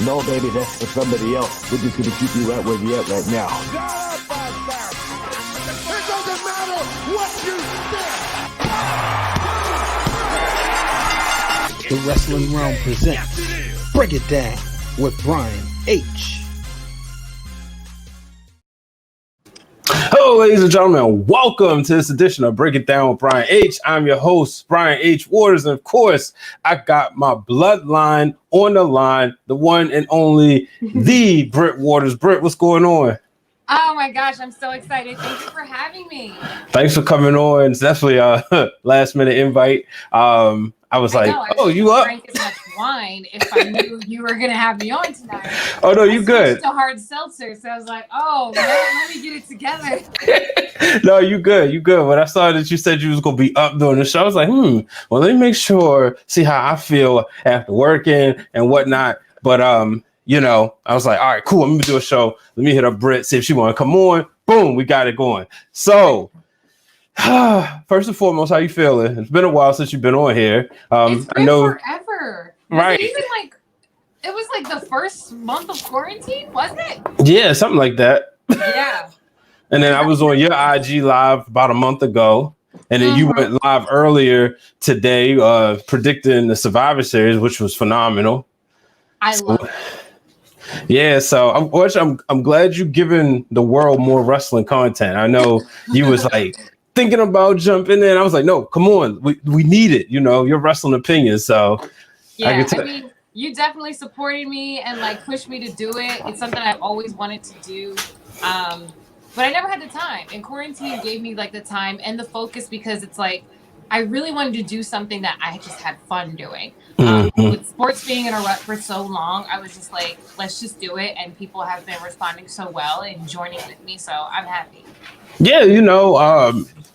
No, baby, that's for somebody else. We're just gonna keep you right where you're at right now. It doesn't matter what you think. The Wrestling Realm presents Break It Down with Brian H. Hello, ladies and gentlemen. Welcome to this edition of Break It Down with Brian H. I'm your host, Brian H. Waters. And of course, I got my bloodline on the line, the one and only, the Britt Waters. Britt, what's going on? Oh my gosh, I'm so excited. Thank you for having me. Thanks for coming on. It's definitely a last minute invite. I was like, you up? Drank as much wine if I knew you were gonna have me on tonight. Oh no, you good. It's a hard seltzer, so I was like, let me get it together. No, you good. When I saw that you said you was gonna be up doing the show, I was like, well, let me make sure, see how I feel after working and whatnot. But I was like, all right, cool. I'm gonna do a show. Let me hit up Britt, see if she want to come on. Boom, we got it going. So, first and foremost, how you feeling? It's been a while since you've been on here. It's been I know forever. Right. It was like the first month of quarantine, wasn't it? Yeah, something like that. Yeah. And then I was on your IG live about a month ago. And then you went live earlier today, predicting the Survivor Series, which was phenomenal. I love it. Yeah, so I'm glad you're giving the world more wrestling content. I know you was like thinking about jumping in. I was like, no, come on, we need it. Your wrestling opinion. So yeah, I mean, you definitely supported me and like pushed me to do it. It's something I've always wanted to do, but I never had the time. And quarantine gave me like the time and the focus because it's like I really wanted to do something that I just had fun doing. With sports being in a rut for so long, I was just like, let's just do it. And people have been responding so well and joining with me. So I'm happy. Yeah,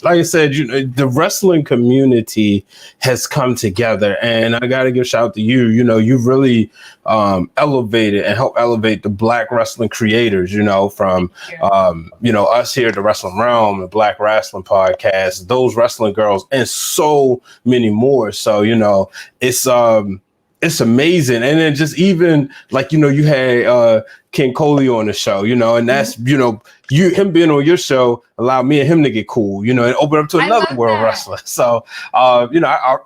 like I said, the wrestling community has come together, and I got to give a shout out to you. You've really elevated and helped elevate the Black wrestling creators. From us here at the Wrestling Realm, the Black Wrestling Podcast, those wrestling girls, and so many more. So it's amazing. And then just even like, you had King Coley on the show, and that's, him being on your show allowed me and him to get cool, and open up to another world wrestler. So, I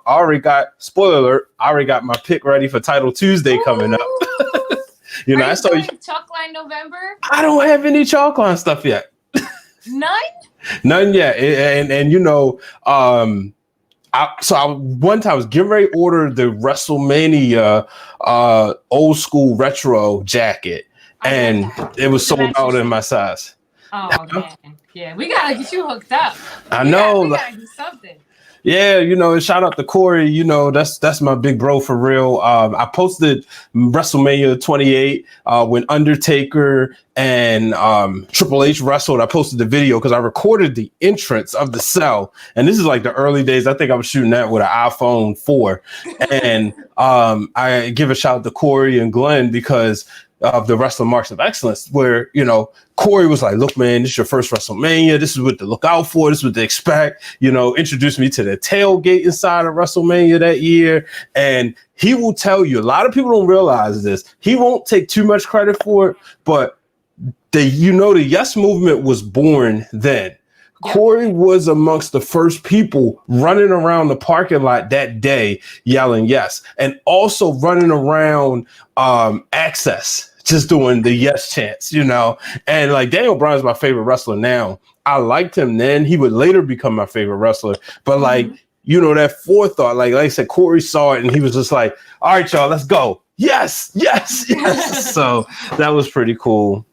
already got, spoiler alert, I already got my pick ready for Title Tuesday coming up. I saw you Chalkline November. I don't have any Chalkline stuff yet. None yet. One time I was getting ready to order the WrestleMania old school retro jacket, and it was sold out in my size. Oh man, yeah, we gotta get you hooked up. I know. We gotta do something. Yeah, shout out to Corey. That's my big bro for real. I posted WrestleMania 28 when Undertaker and Triple H wrestled. I posted the video because I recorded the entrance of the cell, and this is like the early days. I think I was shooting that with an iPhone 4, and I give a shout out to Corey and Glenn because of the Wrestling Marks of Excellence, where Corey was like, look, man, this is your first WrestleMania. This is what to look out for. This is what to expect. Introduced me to the tailgate inside of WrestleMania that year. And he will tell you, a lot of people don't realize this. He won't take too much credit for it, but the Yes Movement was born then. Yep. Corey was amongst the first people running around the parking lot that day yelling yes, and also running around Access, just doing the yes chants, and like Daniel Bryan's my favorite wrestler now. I liked him then. He would later become my favorite wrestler. But that forethought, like I said, Corey saw it and he was just like, all right, y'all, let's go. Yes. So that was pretty cool.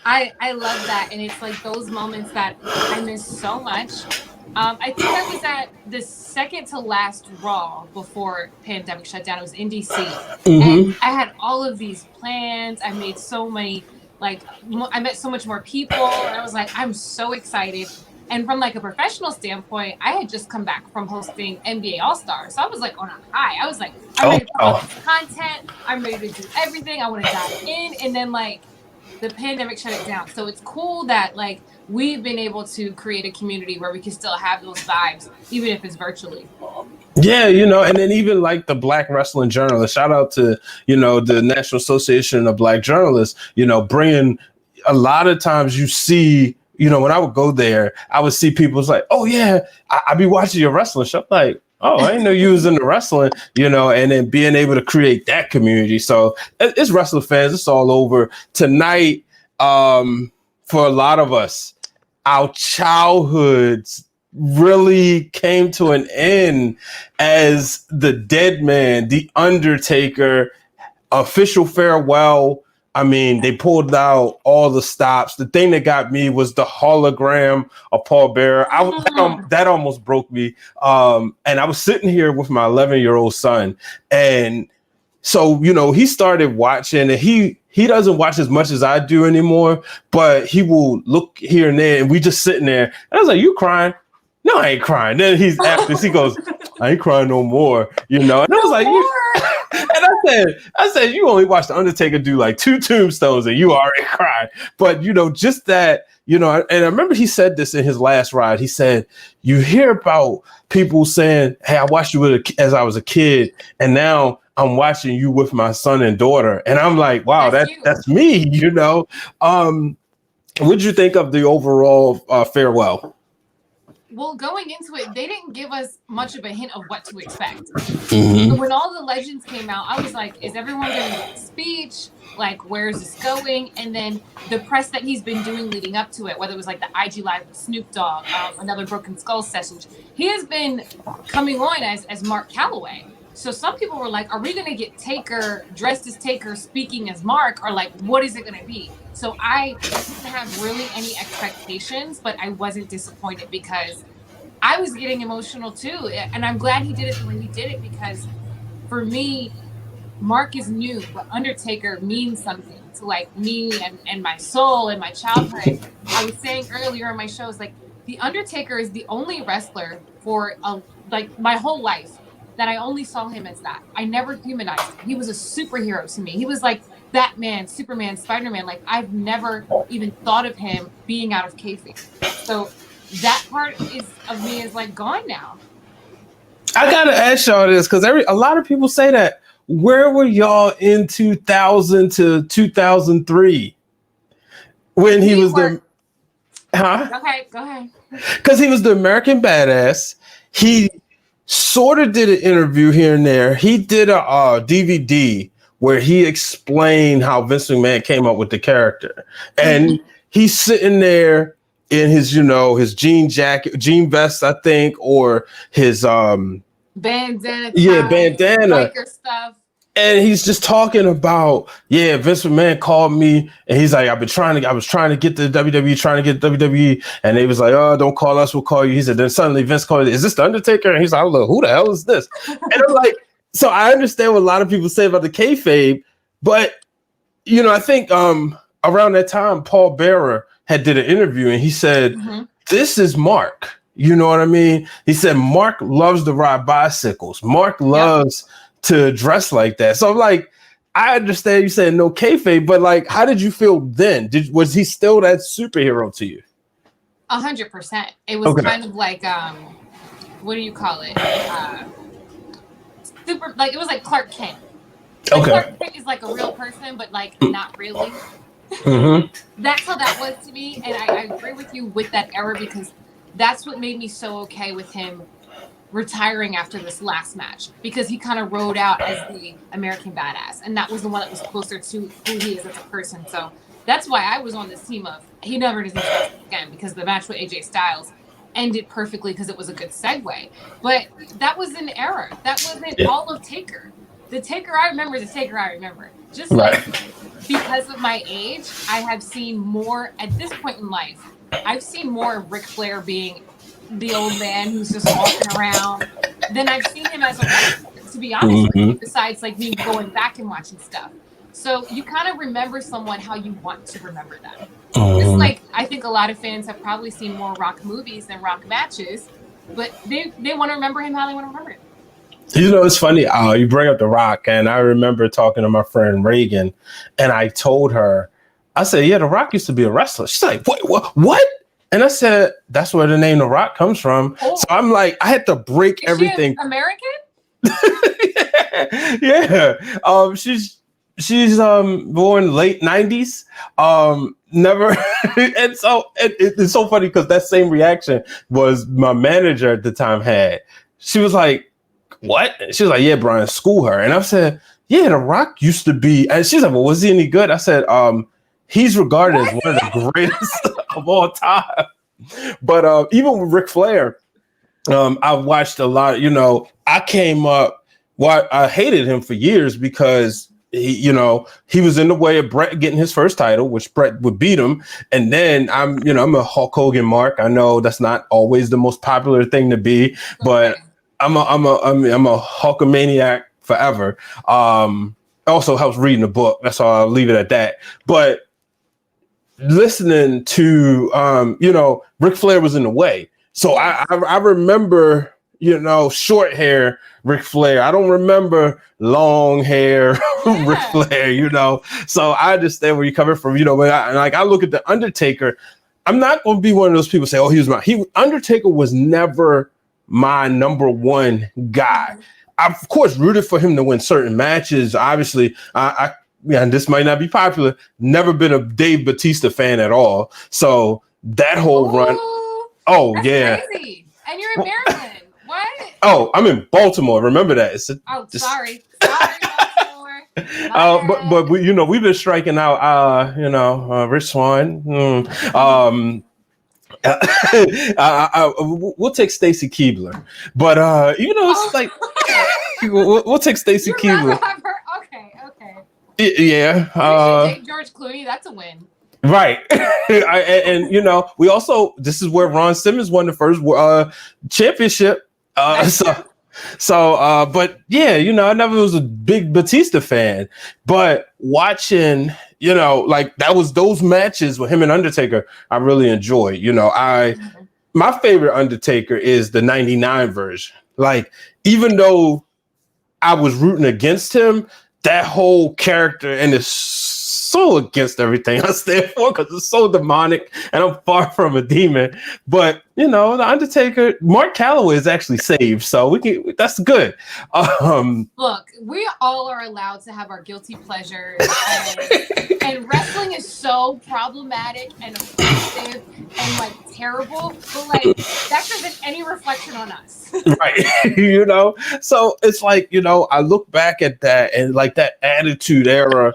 I love that. And it's like those moments that I miss so much. I think I was at the second to last Raw before pandemic shutdown. It was in DC. And I had all of these plans. I made so many, I met so much more people. And I was like, I'm so excited. And from like a professional standpoint, I had just come back from hosting NBA All-Star. So I was like on a high. I was like, I'm ready to put this content. I'm ready to do everything. I want to dive in. And then the pandemic shut it down. So it's cool that we've been able to create a community where we can still have those vibes, even if it's virtually. Yeah, and then even like the Black Wrestling Journalist, shout out to, the National Association of Black Journalists, bringing a lot of times you see, when I would go there, I would see people's like, oh, yeah, I be watching your wrestling show. I'm like, oh, I didn't know you was into wrestling, and then being able to create that community. So it's wrestling fans. It's all over. Tonight, for a lot of us, our childhoods really came to an end as the dead man, the Undertaker, official farewell. I mean, they pulled out all the stops. The thing that got me was the hologram of Paul Bearer. That almost broke me. And I was sitting here with my 11-year-old son, and so he started watching, and he doesn't watch as much as I do anymore, but he will look here and there, and we just sitting there. And I was like, "You crying?" No, I ain't crying. Then he's after this, he goes, I ain't crying no more, And I was like, and I said, you only watched the Undertaker do like 2 tombstones and you already cried. But, just that, and I remember he said this in his last ride. He said, you hear about people saying, hey, I watched you as I was a kid, and now I'm watching you with my son and daughter. And I'm like, wow, that's me, What did you think of the overall farewell? Well, going into it, they didn't give us much of a hint of what to expect. So when all the legends came out, I was like, is everyone going to get a speech? Like, where's this going? And then the press that he's been doing leading up to it, whether it was like the IG Live with Snoop Dogg, another Broken Skull session, he has been coming on as Mark Calloway. So some people were like, are we going to get Taker dressed as Taker speaking as Mark, or like, what is it going to be? So I didn't have really any expectations, but I wasn't disappointed because I was getting emotional too. And I'm glad he did it the way he did it, because for me, Mark is new, but Undertaker means something to like me and my soul and my childhood. I was saying earlier in my shows, like the Undertaker is the only wrestler for like my whole life that I only saw him as that. I never humanized him. He was a superhero to me. He was like Batman, Superman, Spider-Man. Like I've never even thought of him being out of kayfabe. So that part of me is like gone now. I gotta ask y'all this, because a lot of people say that. Where were y'all in 2000 to 2003 when he was the? Huh? Okay, go ahead. Because he was the American Badass. He sort of did an interview here and there. He did a DVD where he explained how Vince McMahon came up with the character, and he's sitting there in his, his jean jacket, jean vest, I think, or his bandana. Yeah, bandana. Biker stuff. And he's just talking about, Vince McMahon called me, and he's like, I was trying to get the WWE, and they was like, oh, don't call us, we'll call you. He said, then suddenly Vince called, is this the Undertaker? And he's like, who the hell is this? And I'm like, so I understand what a lot of people say about the kayfabe, but I think around that time, Paul Bearer had did an interview, and he said, this is Mark. You know what I mean? He said, Mark loves to ride bicycles. Mark loves to dress like that. So I'm like, I understand you saying no kayfabe, but like, how did you feel then? Was he still that superhero to you? 100%. It was kind of like, what do you call it? Super, like it was like Clark Kent. Like Clark Kent is like a real person, but like not really. That's how that was to me, and I agree with you with that era, because that's what made me so okay with him retiring after this last match, because he kind of rode out as the American Badass, and that was the one that was closer to who he is as a person. So that's why I was on this team of he never does this again, because the match with AJ Styles ended perfectly because it was a good segue. But that was an era. That wasn't all of Taker. The Taker I remember is the Taker I remember. Just like because of my age, I have seen more at this point in life. I've seen more of Ric Flair being the old man who's just walking around than I've seen him as a wrestler, to be honest with you, besides like me going back and watching stuff. So you kind of remember someone how you want to remember them. It's like, I think a lot of fans have probably seen more Rock movies than Rock matches, but they want to remember him how they want to remember him. It's funny. You bring up The Rock, and I remember talking to my friend Reagan, and I told her, I said, The Rock used to be a wrestler. She's like, what? And I said, that's where the name The Rock comes from. Oh. So I'm like, I had to break everything. She American? Yeah. She's born late 90s. Never and so it's so funny because that same reaction was my manager at the time had. She was like, what? She was like, yeah, Brian, school her. And I said, yeah, The Rock used to be, and she's like, well, was he any good? I said, he's regarded as one of the greatest of all time. But even with Ric Flair, I watched a lot. I came up. Well, I hated him for years because he was in the way of Brett getting his first title, which Brett would beat him. And then I'm a Hulk Hogan mark. I know that's not always the most popular thing to be, but I'm a Hulkamaniac forever. Also helps reading the book. That's all. I'll leave it at that. But listening to Ric Flair was in the way. So I remember, short hair Ric Flair. I don't remember long hair Ric Flair, So I understand where you're coming from, but I look at the Undertaker. I'm not going to be one of those people say, oh, Undertaker was never my number one guy. I, of course, rooted for him to win certain matches. Obviously, and this might not be popular, never been a Dave Bautista fan at all. So that whole run. Oh, that's yeah. Crazy. And you're American. What? Oh, I'm in Baltimore. Remember that. Sorry, Baltimore. But we've been striking out, Rich Swann. We'll take Stacy Keibler. But, it's like, we'll take Stacy Keibler. Okay. Yeah. Take George Clooney. That's a win. Right. and we also, this is where Ron Simmons won the first championship. But yeah, I never was a big Batista fan, but watching, that was those matches with him and Undertaker, I really enjoyed. My favorite Undertaker is the 99 version. Like, even though I was rooting against him, that whole character, and it's so against everything I stand for because it's so demonic and I'm far from a demon. But, the Undertaker, Mark Calloway is actually saved. So that's good. Look, we all are allowed to have our guilty pleasures. And wrestling is so problematic and offensive and terrible. But that isn't any reflection on us. Right. So it's I look back at that and that Attitude Era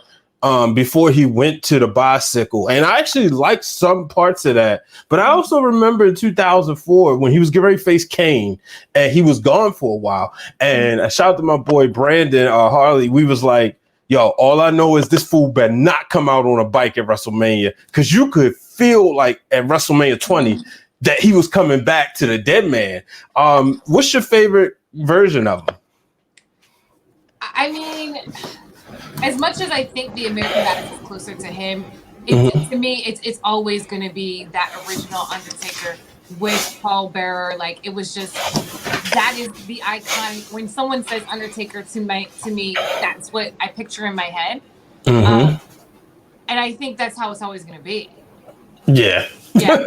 before he went to the bicycle. And I actually liked some parts of that. But I also remember in 2004 when he was getting ready to face Kane and he was gone for a while. And I shout out to my boy Brandon Harley. We was like, yo, all I know is this fool better not come out on a bike at WrestleMania, because you could feel at WrestleMania 20 that he was coming back to the dead man. What's your favorite version of him? I mean, as much as I think the American Badass is closer to him, to me, it's always going to be that original Undertaker with Paul Bearer. It was just, that is the icon. When someone says Undertaker to me, that's what I picture in my head. And I think that's how it's always going to be. Yeah. Yeah.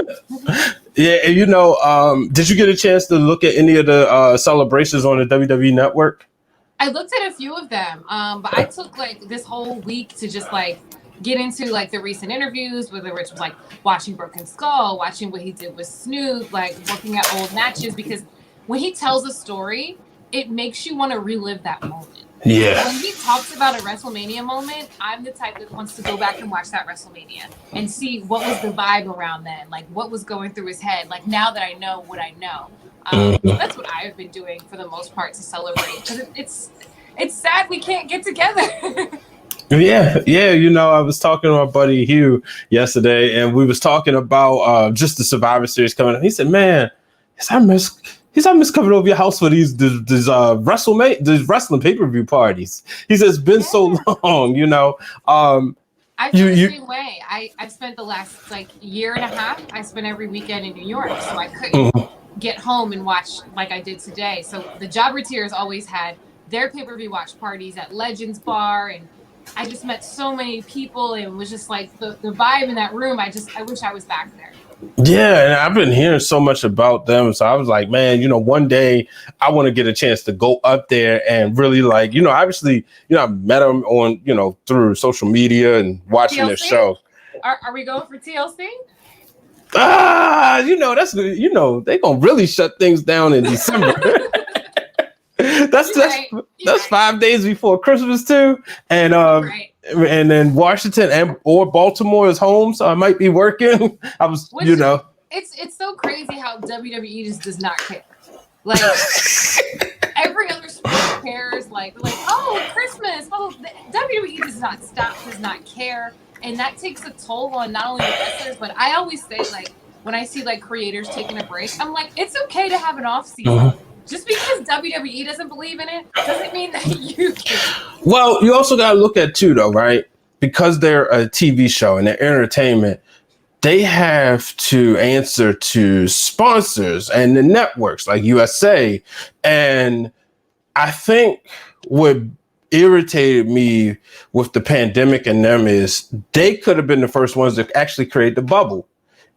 Yeah. And did you get a chance to look at any of the celebrations on the WWE Network? I looked at a few of them, but I took this whole week to just get into the recent interviews, whether it was watching Broken Skull, watching what he did with Snoop, looking at old matches, because when he tells a story, it makes you want to relive that moment. Yeah. When he talks about a WrestleMania moment, I'm the type that wants to go back and watch that WrestleMania and see what was the vibe around then, what was going through his head, now that I know what I know. That's what I've been doing for the most part to celebrate, because it's sad we can't get together. Yeah. I was talking to my buddy Hugh yesterday, and we was talking about just the Survivor Series coming up. He said, "Man, I miss coming over your house for these wrestling pay-per-view parties." He says, "It's been so long, I feel the same way. I've spent the last year and a half. I spent every weekend in New York, so I couldn't get home and watch like I did today. So the Jobberteers always had their pay-per-view watch parties at Legends Bar, and I just met so many people, and it was just the vibe in that room. I wish I was back there. Yeah, and I've been hearing so much about them. So I was like, man, one day I want to get a chance to go up there and really obviously, I met them on, through social media and watching their TLC? show. Are we going for TLC? That's they're gonna really shut things down in December. That's 5 days before Christmas too, and and then Washington or Baltimore is home, so I might be working. It's so crazy how WWE just does not care. Like every other sport cares. Like oh, Christmas. Oh, WWE does not care, and that takes a toll on not only the wrestlers, but I always say, like, when I see like creators taking a break, I'm like, it's okay to have an off season. Mm-hmm. Just because WWE doesn't believe in it doesn't mean that you can. Well, you also got to look at too, though, right? Because they're a TV show and they're entertainment, they have to answer to sponsors and the networks like USA. And I think what irritated me with the pandemic and them is they could have been the first ones to actually create the bubble.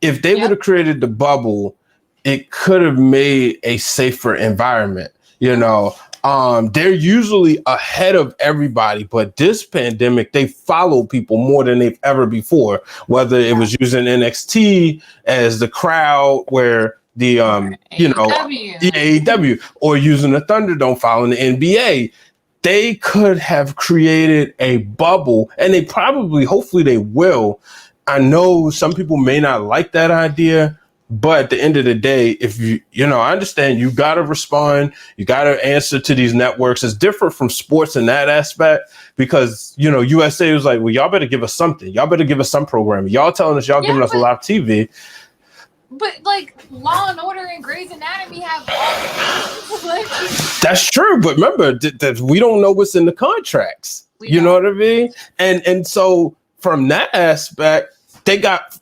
If they would have created the bubble, it could have made a safer environment. They're usually ahead of everybody, but this pandemic, they follow people more than they've ever before, whether it was using NXT as the crowd where the, AEW, or using the Thunderdome following the NBA. They could have created a bubble, and they probably, hopefully they will. I know some people may not like that idea, but at the end of the day, if I understand you got to respond, you got to answer to these networks. It's different from sports in that aspect because, USA was like, well, y'all better give us something. Y'all better give us some programming. Y'all telling us giving us live TV. But like Law and Order and Grey's Anatomy have all the That's true. But remember that we don't know what's in the contracts. You know what I mean? And so from that aspect, they got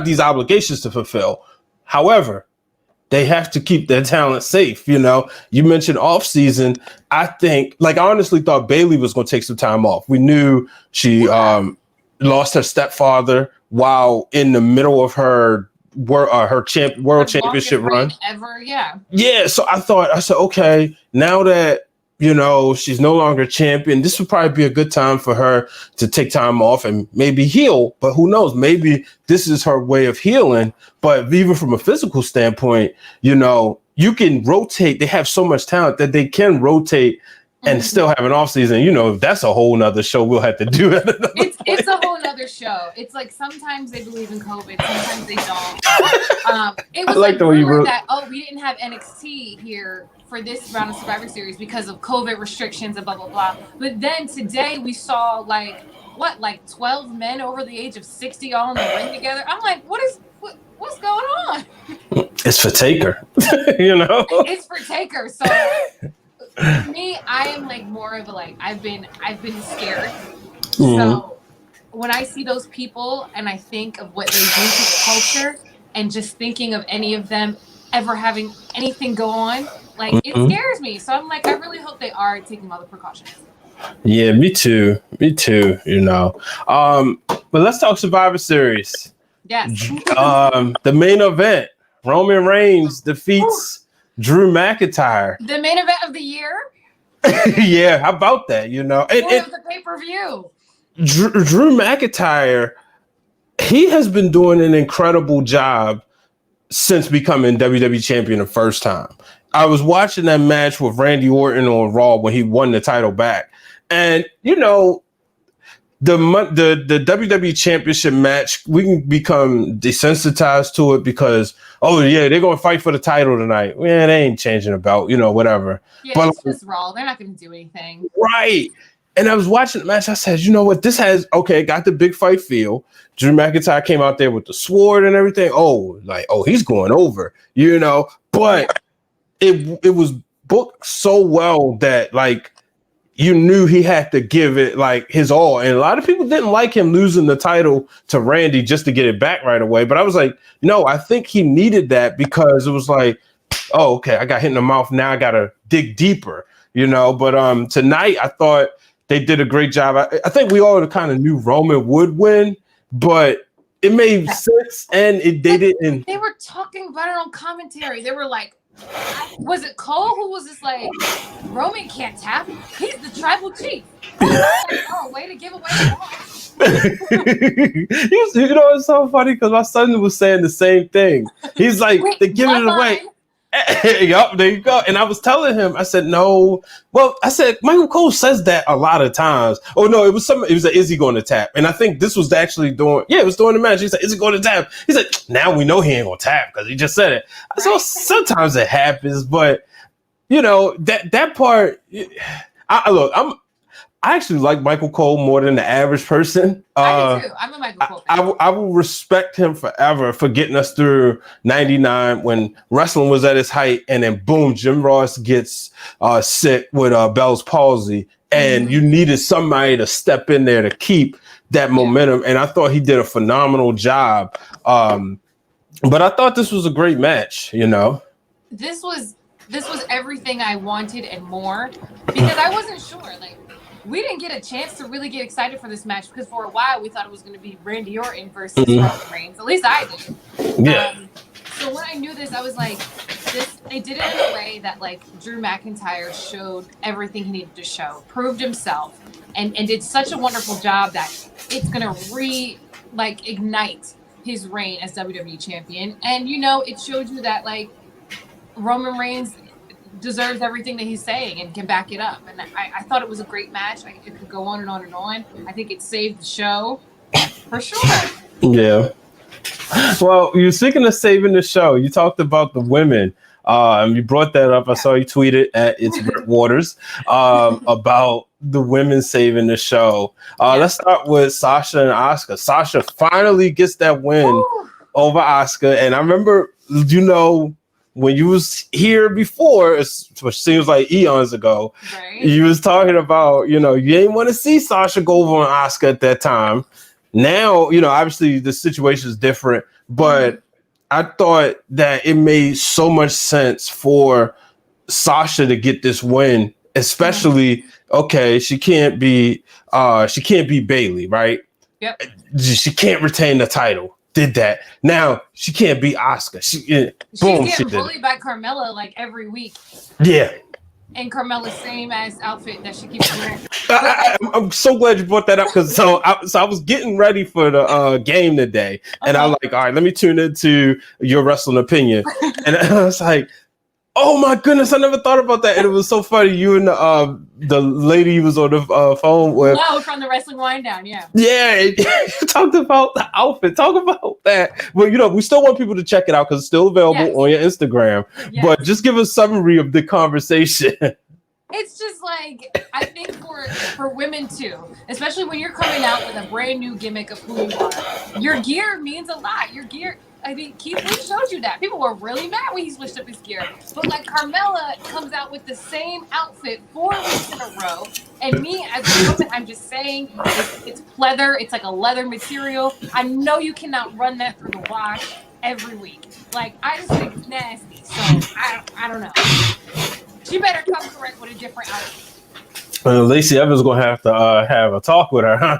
these obligations to fulfill. However, they have to keep their talent safe. You mentioned off season. I honestly thought Bayley was going to take some time off. We knew she lost her stepfather while in the middle of her world championship run ever. Yeah. So I said, okay, now that she's no longer champion, this would probably be a good time for her to take time off and maybe heal. But who knows? Maybe this is her way of healing. But even from a physical standpoint, you can rotate. They have so much talent that they can rotate and still have an off season. That's a whole nother show we'll have to do. It's a whole nother show. It's like sometimes they believe in COVID, sometimes they don't. It was like the way we didn't have NXT here for this round of Survivor Series because of COVID restrictions and blah blah blah. But then today we saw 12 men over the age of 60 all in the ring together. I'm like, what's going on? It's for Taker, It's for Taker. So me, I am like more of a I've been scared. Mm-hmm. So when I see those people and I think of what they do to the culture and just thinking of any of them ever having anything go on, it scares me. So I'm like, I really hope they are taking all the precautions. Yeah, me too. But let's talk Survivor Series. Yes. The main event, Roman Reigns defeats Drew McIntyre. The main event of the year? Yeah, how about that? Of the pay-per-view. Drew McIntyre, he has been doing an incredible job since becoming WWE champion the first time. I was watching that match with Randy Orton on Raw when he won the title back. And, the WWE Championship match, we can become desensitized to it because, they're going to fight for the title tonight. Yeah, they ain't changing the belt, whatever. Yeah, but it's just Raw. They're not going to do anything. Right. And I was watching the match. I said, this has, got the big fight feel. Drew McIntyre came out there with the sword and everything. He's going over, but it was booked so well that you knew he had to give it his all. And a lot of people didn't like him losing the title to Randy just to get it back right away. But I was like, no, I think he needed that because it was I got hit in the mouth. Now I got to dig deeper, But tonight I thought they did a great job. I think we all kind of knew Roman would win, but it made sense, and they didn't. They were talking about it on commentary. They were like, was it Cole who was just like, Roman can't tap? He's the tribal chief. Oh, way to give away the ball. You know, it's so funny because my son was saying the same thing. He's like, they're giving it away. Yup, there you go. And I was telling him, I said, no. Well, I said, Michael Cole says that a lot of times. Oh, no, it was like, is he going to tap? And I think this was actually it was during the match. He said, is he going to tap? He said, now we know he ain't going to tap because he just said it. I said, well, sometimes it happens, but, you know, that part, I actually like Michael Cole more than the average person. I do too. I'm a Michael Cole fan. I will respect him forever for getting us through 99 when wrestling was at its height, and then boom, Jim Ross gets sick with Bell's palsy, and you needed somebody to step in there to keep that momentum. And I thought he did a phenomenal job. But I thought this was a great match. You know, this was everything I wanted and more, because I wasn't sure. Like, we didn't get a chance to really get excited for this match because for a while we thought it was going to be Randy Orton versus Roman Reigns. At least I did. Yeah. So when I knew this, I was like, they did it in a way that like Drew McIntyre showed everything he needed to show, proved himself, and did such a wonderful job that it's going to ignite his reign as WWE champion. And you know, it showed you that like Roman Reigns deserves everything that he's saying and can back it up. And I thought it was a great match. It could go on and on and on. I think it saved the show for sure. Yeah. Well, you're speaking of saving the show. You talked about the women. You brought that up. I saw you tweeted at It's Britt Waters about the women saving the show. Let's start with Sasha and Asuka. Sasha finally gets that win over Asuka. And I remember, you know, when you was here before, which seems like eons ago, right, you was talking about, you know, you ain't want to see Sasha go over on Asuka at that time. Now, you know, obviously the situation is different, but I thought that it made so much sense for Sasha to get this win, especially, okay, she can't be Bayley, right? Yep. She can't retain the title. Did that. Now she can't beat Asuka. She's getting bullied by Carmella like every week. Yeah. And Carmella's same ass outfit that she keeps wearing. I'm so glad you brought that up because I was getting ready for the game today, and I was like, all right, let me tune into your wrestling opinion, and I was like, oh my goodness, I never thought about that. And it was so funny. You and the lady you was on the phone with. Oh, from the Wrestling Wind Down, yeah. Yeah, you talked about the outfit. Talk about that. Well, you know, we still want people to check it out because it's still available on your Instagram. Yes. But just give a summary of the conversation. It's just like, I think for women too, especially when you're coming out with a brand new gimmick of who you are, your gear means a lot. Your gear, I mean, Keith Lee showed you that. People were really mad when he switched up his gear. But like Carmella comes out with the same outfit 4 weeks in a row. And me as a woman, I'm just saying, it's leather. It's like a leather material. I know you cannot run that through the wash every week. Like, I just think it's nasty. So I don't know. She better come correct with a different outfit. Lacey Evans gonna have to have a talk with her, huh?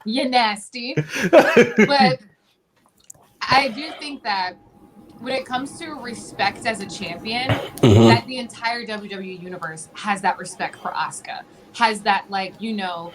You're nasty. But I do think that when it comes to respect as a champion, that the entire WWE universe has that respect for Asuka. Has that, like, you know,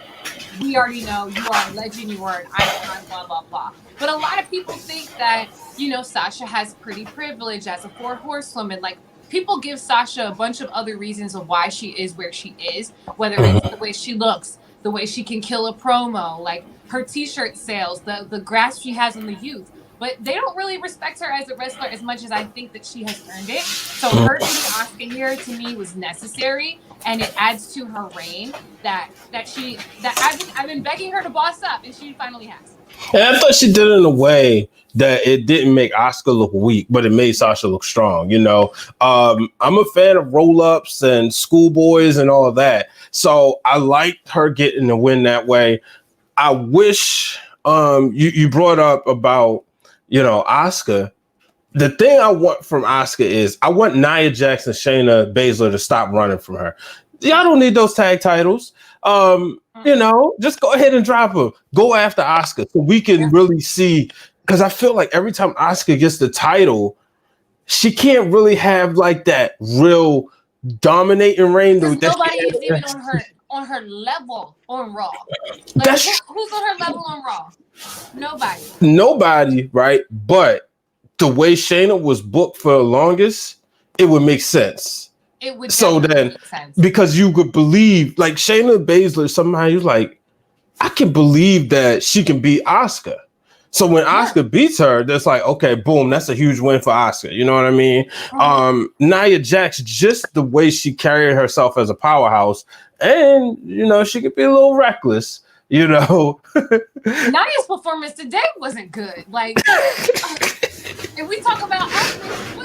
we already know you are a legend, you are an icon, blah, blah, blah. But a lot of people think that, you know, Sasha has pretty privilege as a 4 horsewoman. Like, people give Sasha a bunch of other reasons of why she is where she is, whether it's the way she looks, the way she can kill a promo, like her t-shirt sales, the grasp she has on the youth. But they don't really respect her as a wrestler as much as I think that she has earned it. So her beating Asuka here to me was necessary, and it adds to her reign that I've been begging her to boss up, and she finally has. And I thought she did it in a way that it didn't make Asuka look weak, but it made Sasha look strong. You know, I'm a fan of roll-ups and schoolboys and all of that. So I liked her getting the win that way. I wish you brought up about, you know, Asuka. The thing I want from Asuka is I want Nia Jax and Shayna Baszler to stop running from her. Y'all don't need those tag titles. You know, just go ahead and drop her. Go after Asuka so we can really see. Because I feel like every time Asuka gets the title, she can't really have like that real dominating reign. Nobody is even on her level on Raw. Like, who's on her level on Raw? Nobody, right? But the way Shayna was booked for the longest, it would make sense. It would make sense. Because you could believe, like Shayna Baszler, somehow you're like, I can believe that she can beat Asuka. So when Asuka beats her, that's like, okay, boom, that's a huge win for Asuka. You know what I mean? Nia Jax, just the way she carried herself as a powerhouse, and you know, she could be a little reckless. You know, Nia's performance today wasn't good. Like, if we talk about Asuka,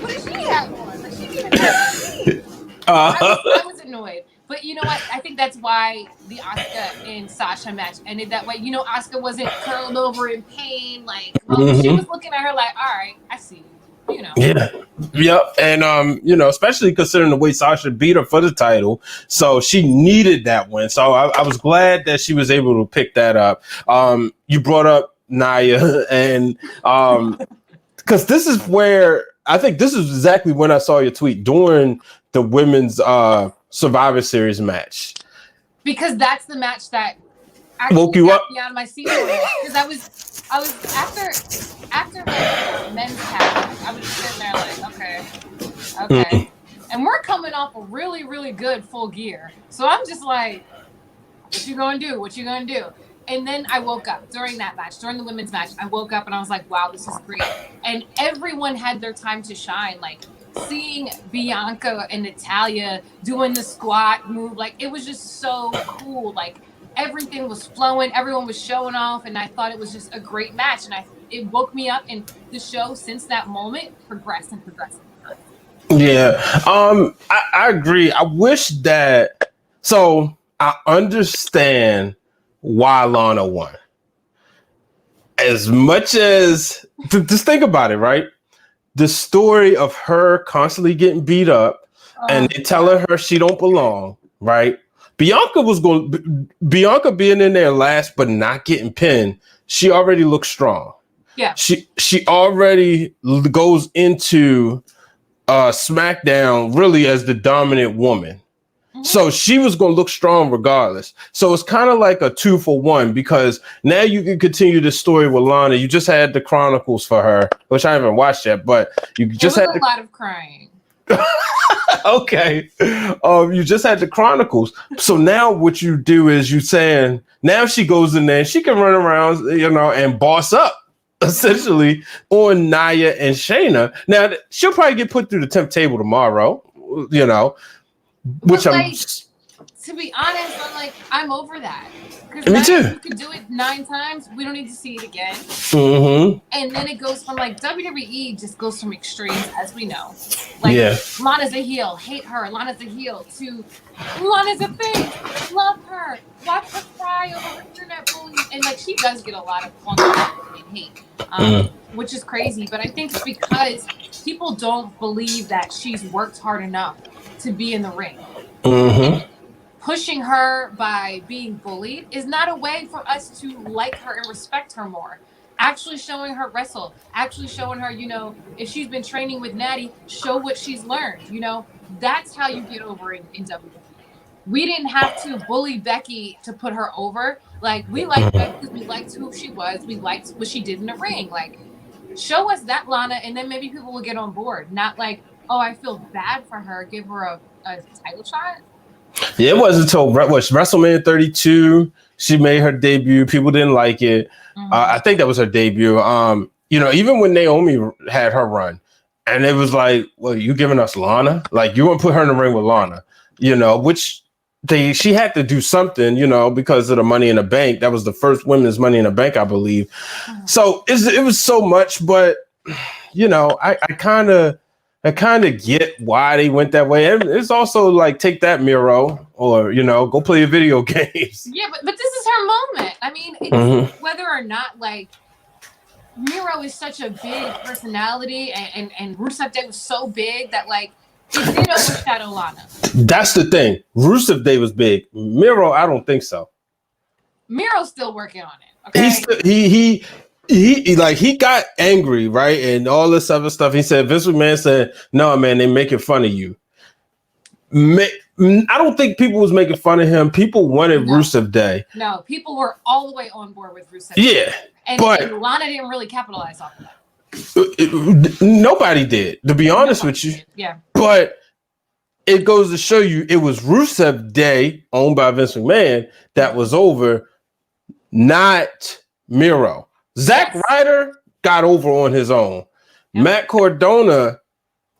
what did she have on? Like, she didn't have I was annoyed. But you know what? I think that's why the Asuka and Sasha match ended that way. You know, Asuka wasn't curled over in pain. Like, she was looking at her like, all right, I see you. You know. Yeah. Yep. And you know, especially considering the way Sasha beat her for the title. So she needed that win. So I was glad that she was able to pick that up. You brought up Nia and because this is where I think this is exactly when I saw your tweet during the women's Survivor Series match. Because that's the match that woke you up me out of my seat. Because I was after the men's tag, I was just sitting there like, okay. And we're coming off a really, really good Full Gear. So I'm just like, what you gonna do? What you gonna do? And then I woke up during that match, during the women's match. I woke up and I was like, wow, this is great. And everyone had their time to shine. Like, seeing Bianca and Natalya doing the squat move, like, it was just so cool. Like, everything was flowing, everyone was showing off, and I thought it was just a great match. And it woke me up, and the show since that moment progressed. Yeah, I agree. I wish that. So I understand why Lana won. As much as just think about it, right? The story of her constantly getting beat up and they telling her she don't belong, right? Bianca being in there last but not getting pinned, she already looks strong. Yeah. She already goes into SmackDown really as the dominant woman. So she was going to look strong regardless. So it's kind of like a 2-for-1 because now you can continue the story with Lana. You just had the Chronicles for her, which I haven't watched yet, but you just had a lot of crying. Okay. You just had the Chronicles. So now what you do is you saying now she goes in there, she can run around, you know, and boss up essentially on Nia and Shayna. Now she'll probably get put through the temp table tomorrow, you know. Which I'm, to be honest, I'm over that. Me too. You could do it 9 times. We don't need to see it again. Mm-hmm. And then it goes from WWE just goes from extremes, as we know. Lana's a heel, hate her. Lana's a heel to Lana's a face, love her, watch her cry over her internet bullying, and she does get a lot of and hate, which is crazy. But I think it's because people don't believe that she's worked hard enough to be in the ring. Mm-hmm. Pushing her by being bullied is not a way for us to like her and respect her more. Actually showing her wrestle, actually showing her, if she's been training with Natty, show what she's learned. That's how you get over in WWE. We didn't have to bully Becky to put her over. We liked Becky because we liked who she was. We liked what she did in the ring. Show us that, Lana, and then maybe people will get on board. Not oh, I feel bad for her. Give her a title shot. Yeah, it wasn't until WrestleMania 32 she made her debut. People didn't like it. Mm-hmm. I think that was her debut. Even when Naomi had her run, and it was well, you giving us Lana? You wouldn't put her in the ring with Lana, which she had to do something, because of the Money in the Bank. That was the first women's Money in the Bank, I believe. Mm-hmm. So it was so much, but I kind of get why they went that way. And it's also take that Miro or, go play your video games. Yeah, but this is her moment. I mean, it's whether or not Miro is such a big personality and Rusev Day was so big that it did overshadow Lana. That's the thing. Rusev Day was big. Miro, I don't think so. Miro's still working on it. Okay. He got angry, right? And all this other stuff. He said, Vince McMahon said, no, man, they making fun of you. I don't think people was making fun of him. People wanted Rusev Day. No, people were all the way on board with Rusev Day. Yeah. And Lana didn't really capitalize off of that. Nobody did, to be honest with you. Yeah. But it goes to show you it was Rusev Day, owned by Vince McMahon, that was over, not Miro. Zack Ryder got over on his own. Yep. Matt Cardona,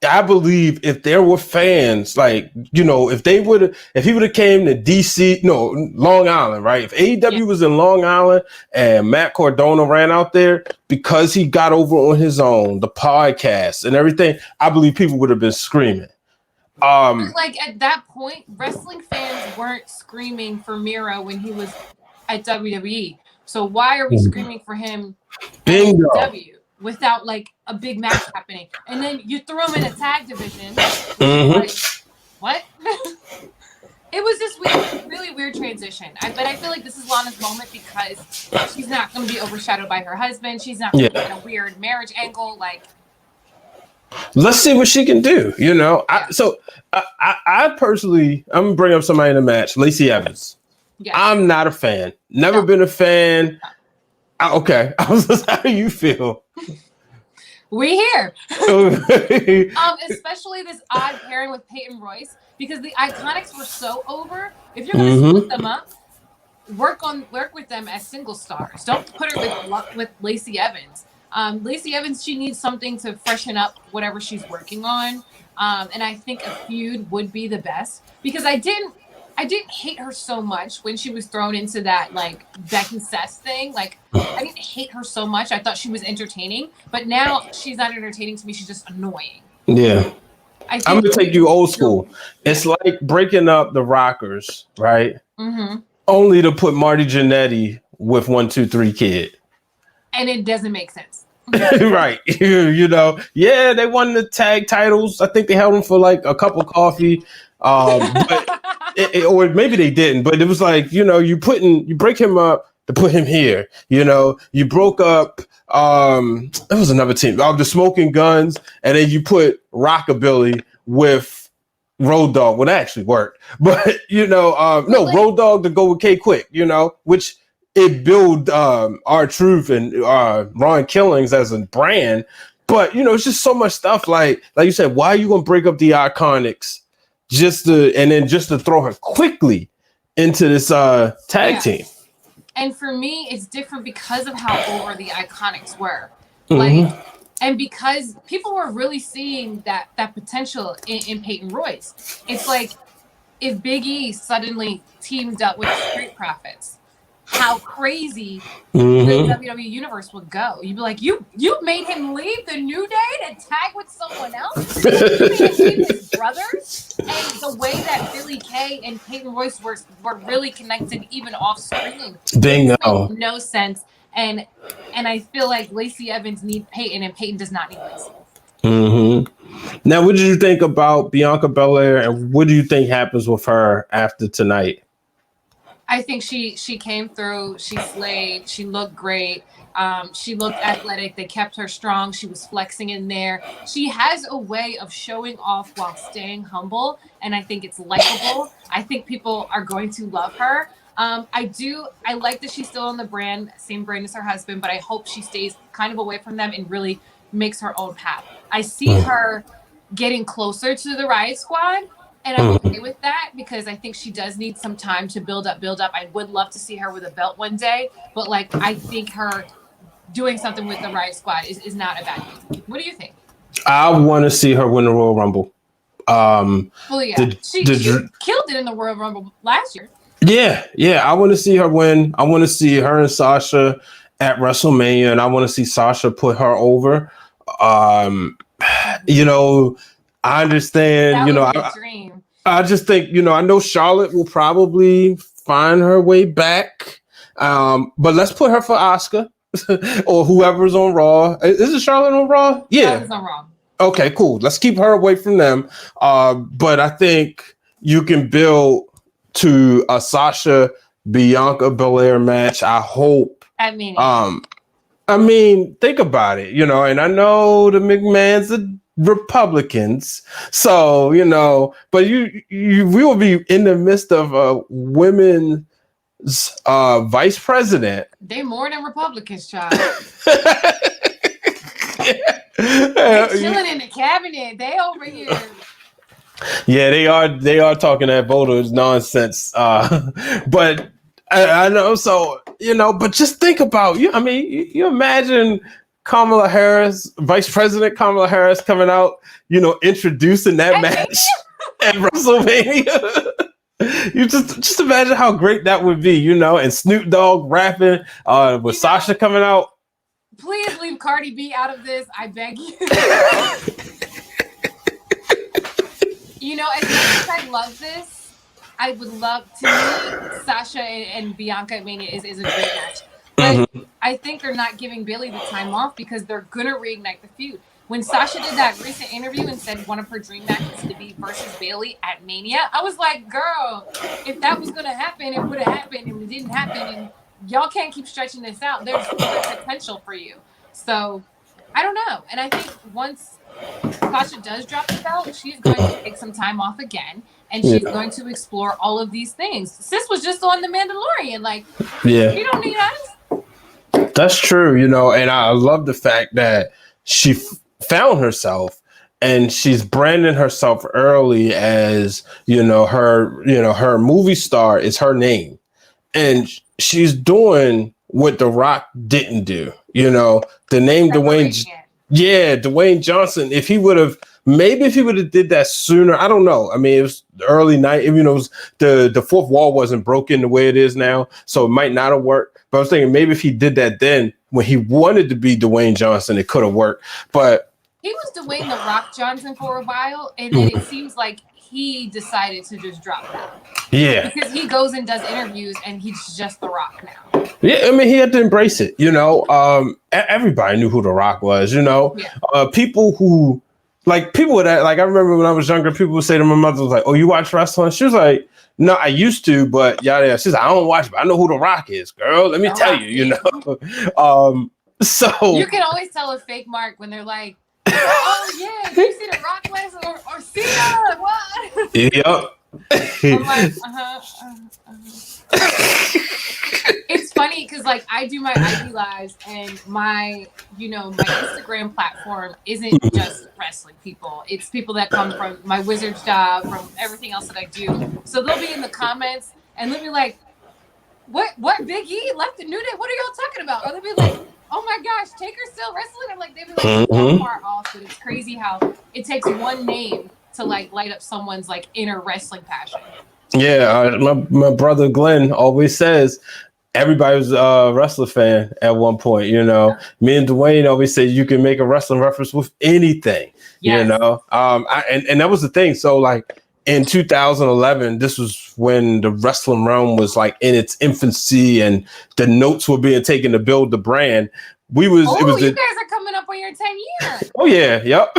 I believe if there were fans, like, you know, if he would have came to DC, no, Long Island, right? If AEW was in Long Island and Matt Cardona ran out there, because he got over on his own, the podcast and everything, I believe people would have been screaming. Like at that point, wrestling fans weren't screaming for Miro when he was at WWE. So why are we screaming for him at AEW without like a big match happening? And then you throw him in a tag division. Like, what? It was this really weird transition. But I feel like this is Lana's moment because she's not going to be overshadowed by her husband. She's not going to get a weird marriage angle. Like, let's see what she can do. You know, I personally, I'm gonna bring up somebody in the match, Lacey Evans. Yeah. I'm not a fan. Never been a fan. Okay. How do you feel? We here. Especially this odd pairing with Peyton Royce, because the Iconics were so over. If you're going to split them up, work with them as single stars. Don't put her with Lacey Evans. Lacey Evans, she needs something to freshen up whatever she's working on. And I think a feud would be the best, because I didn't hate her so much when she was thrown into that like Becky Seth thing. Like, I didn't hate her so much. I thought she was entertaining, but now she's not entertaining to me. She's just annoying. Yeah. I'm gonna take you old school. It's like breaking up the Rockers, right? Mm-hmm. Only to put Marty Jannetty with 1, 2, 3 Kid. And it doesn't make sense. Right. You know, yeah, they won the tag titles. I think they held them for like a cup of coffee. But or maybe they didn't, but it was like, you know, you break him up to put him here. You know, you broke up there was another team, the Smoking Guns, and then you put Rockabilly with Road Dogg. Well, that actually worked. But you know, Road Dogg to go with K Quick, you know, which it built R-Truth and Ron Killings as a brand. But you know, it's just so much stuff. Like you said, why are you gonna break up the Iconics just to throw her quickly into this tag team? And for me, it's different because of how over the Iconics were. Like, and because people were really seeing that potential in Peyton Royce. It's like if Big E suddenly teamed up with Street Profits, how crazy the WWE universe would go. You'd be like, you made him leave the New Day to tag with someone else? You made him leave his brothers? And the way that Billy Kay and Peyton Royce were really connected even off screen. Bingo. Made no sense. And I feel like Lacey Evans needs Peyton and Peyton does not need Lacey. Now, what did you think about Bianca Belair, and what do you think happens with her after tonight? I think she came through. She slayed. She looked great. She looked athletic. They kept her strong. She was flexing in there. She has a way of showing off while staying humble, and I think it's likable. I think people are going to love her. I like that she's still on the brand, same brand as her husband, but I hope she stays kind of away from them and really makes her own path. I see her getting closer to the Riot Squad. And I'm okay with that because I think she does need some time to build up. I would love to see her with a belt one day, but like I think her doing something with the Riot Squad is not a bad thing. What do you think? I want to see her win the Royal Rumble. She killed it in the Royal Rumble last year. Yeah. I want to see her win. I want to see her and Sasha at WrestleMania, and I want to see Sasha put her over. You know, I understand. I just think, you know, I know Charlotte will probably find her way back, but let's put her for Asuka or whoever's on Raw. Is it Charlotte on Raw? Yeah, Charlotte's on Raw. Okay, cool. Let's keep her away from them. But I think you can build to Sasha Bianca Belair match. I hope. I mean, Think about it, and I know the McMahons are Republicans, so but we will be in the midst of a women's vice president. They more than Republicans, child. They're chilling in the cabinet. They over here. Yeah, they are talking that voters nonsense. But I know, so but just think about you. I mean, you imagine Kamala Harris, Vice President Kamala Harris, coming out, introducing that match at WrestleMania. You just imagine how great that would be, and Snoop Dogg rapping with Sasha coming out. Please leave Cardi B out of this. I beg you. As much as I love this, I would love to meet Sasha and Bianca at Mania is a great match. But I think they're not giving Bayley the time off because they're going to reignite the feud. When Sasha did that recent interview and said one of her dream matches to be versus Bayley at Mania, I was like, girl, if that was going to happen, it would have happened, and it didn't happen, and y'all can't keep stretching this out. There's potential for you. So, I don't know. And I think once Sasha does drop the belt, she's going to take some time off again, and she's going to explore all of these things. Sis was just on The Mandalorian. You don't need us. That's true, and I love the fact that she found herself and she's branding herself early as, her movie star is her name. And she's doing what The Rock didn't do, the name Dwayne Johnson. If he would have did that sooner, I don't know. I mean, it was the early night, it was the fourth wall wasn't broken the way it is now, so it might not have worked. But I was thinking maybe if he did that then when he wanted to be Dwayne Johnson, it could have worked. But he was Dwayne The Rock Johnson for a while, and then it seems like he decided to just drop that. Yeah. Because he goes and does interviews and he's just The Rock now. Yeah, I mean, he had to embrace it, everybody knew who The Rock was, people who, people would, I remember when I was younger, people would say to my mother, was like, oh, you watch wrestling? She was like, no, I used to, but yeah. She's like, I don't watch, but I know who The Rock is, girl. Let me tell you, So. You can always tell a fake mark when they're like, oh, yeah, did you see The Rock last or Cena? What? Yep. I'm like, It's funny because I do my IG lives and my Instagram platform isn't just wrestling people. It's people that come from my Wizards job, from everything else that I do. So they'll be in the comments and they'll be like, what Big E left the New Day? What are y'all talking about? Or they'll be like, oh my gosh, Taker's still wrestling? I'm like, they'd be like, so far off, but it's crazy how it takes one name to light up someone's inner wrestling passion. Yeah, my brother Glenn always says everybody was a wrestler fan at one point. Me and Dwayne always say you can make a wrestling reference with anything. Yes. And that was the thing. So in 2011, this was when the wrestling realm was in its infancy and the notes were being taken to build the brand. You guys are coming up on your 10 years. Oh yeah, yep.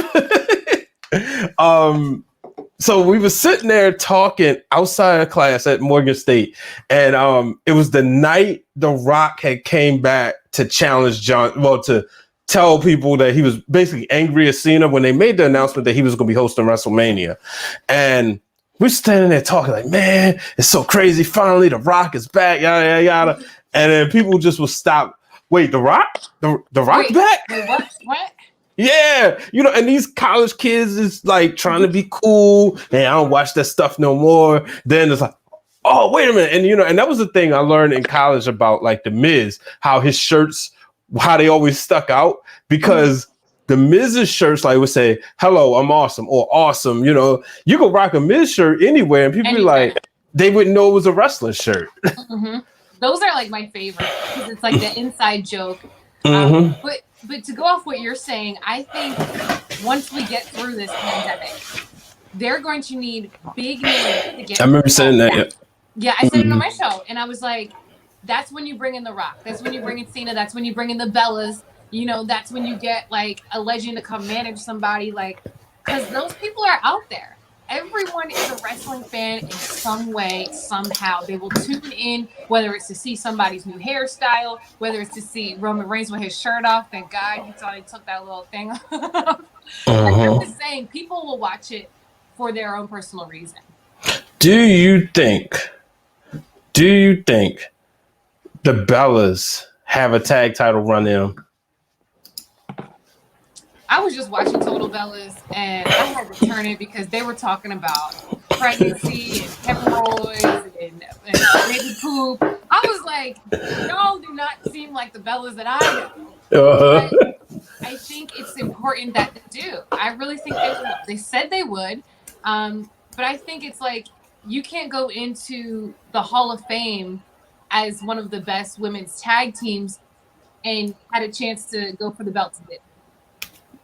So we were sitting there talking outside of class at Morgan State, and it was the night The Rock had came back to challenge to tell people that he was basically angry at Cena when they made the announcement that he was going to be hosting WrestleMania. And we're standing there talking like, man, it's so crazy. Finally, The Rock is back, yada, yada, yada. And then people just would stop. Wait, The Rock? The Rock's back? Wait, what? Yeah, and these college kids is trying to be cool, and I don't watch that stuff no more. Then it's like, oh, wait a minute, and and that was the thing I learned in college about the Miz, how his shirts, how they always stuck out, because the Miz's shirts would say, "Hello, I'm awesome," or "Awesome." You could rock a Miz shirt anywhere, and people be like, they wouldn't know it was a wrestling shirt. Mm-hmm. Those are my favorite because it's the inside joke. But to go off what you're saying, I think once we get through this pandemic, they're going to need big names to get. I remember saying that. Yeah, I said it on my show, and I was like, "That's when you bring in The Rock. That's when you bring in Cena. That's when you bring in the Bellas. That's when you get a legend to come manage somebody. Because those people are out there. everyone is a wrestling fan in some way, somehow. They will tune in, whether it's to see somebody's new hairstyle, whether it's to see Roman Reigns with his shirt off. Thank God he thought he took that little thing off. I'm just saying, people will watch it for their own personal reason. Do you think the Bellas have a tag title run in them? I was just watching Total Bellas, and I had to turn it because they were talking about pregnancy and hemorrhoids and baby poop. I was like, y'all do not seem like the Bellas that I know. But I think it's important that they do. I really think they will. They said they would, but I think it's like you can't go into the Hall of Fame as one of the best women's tag teams and had a chance to go for the belts a bit.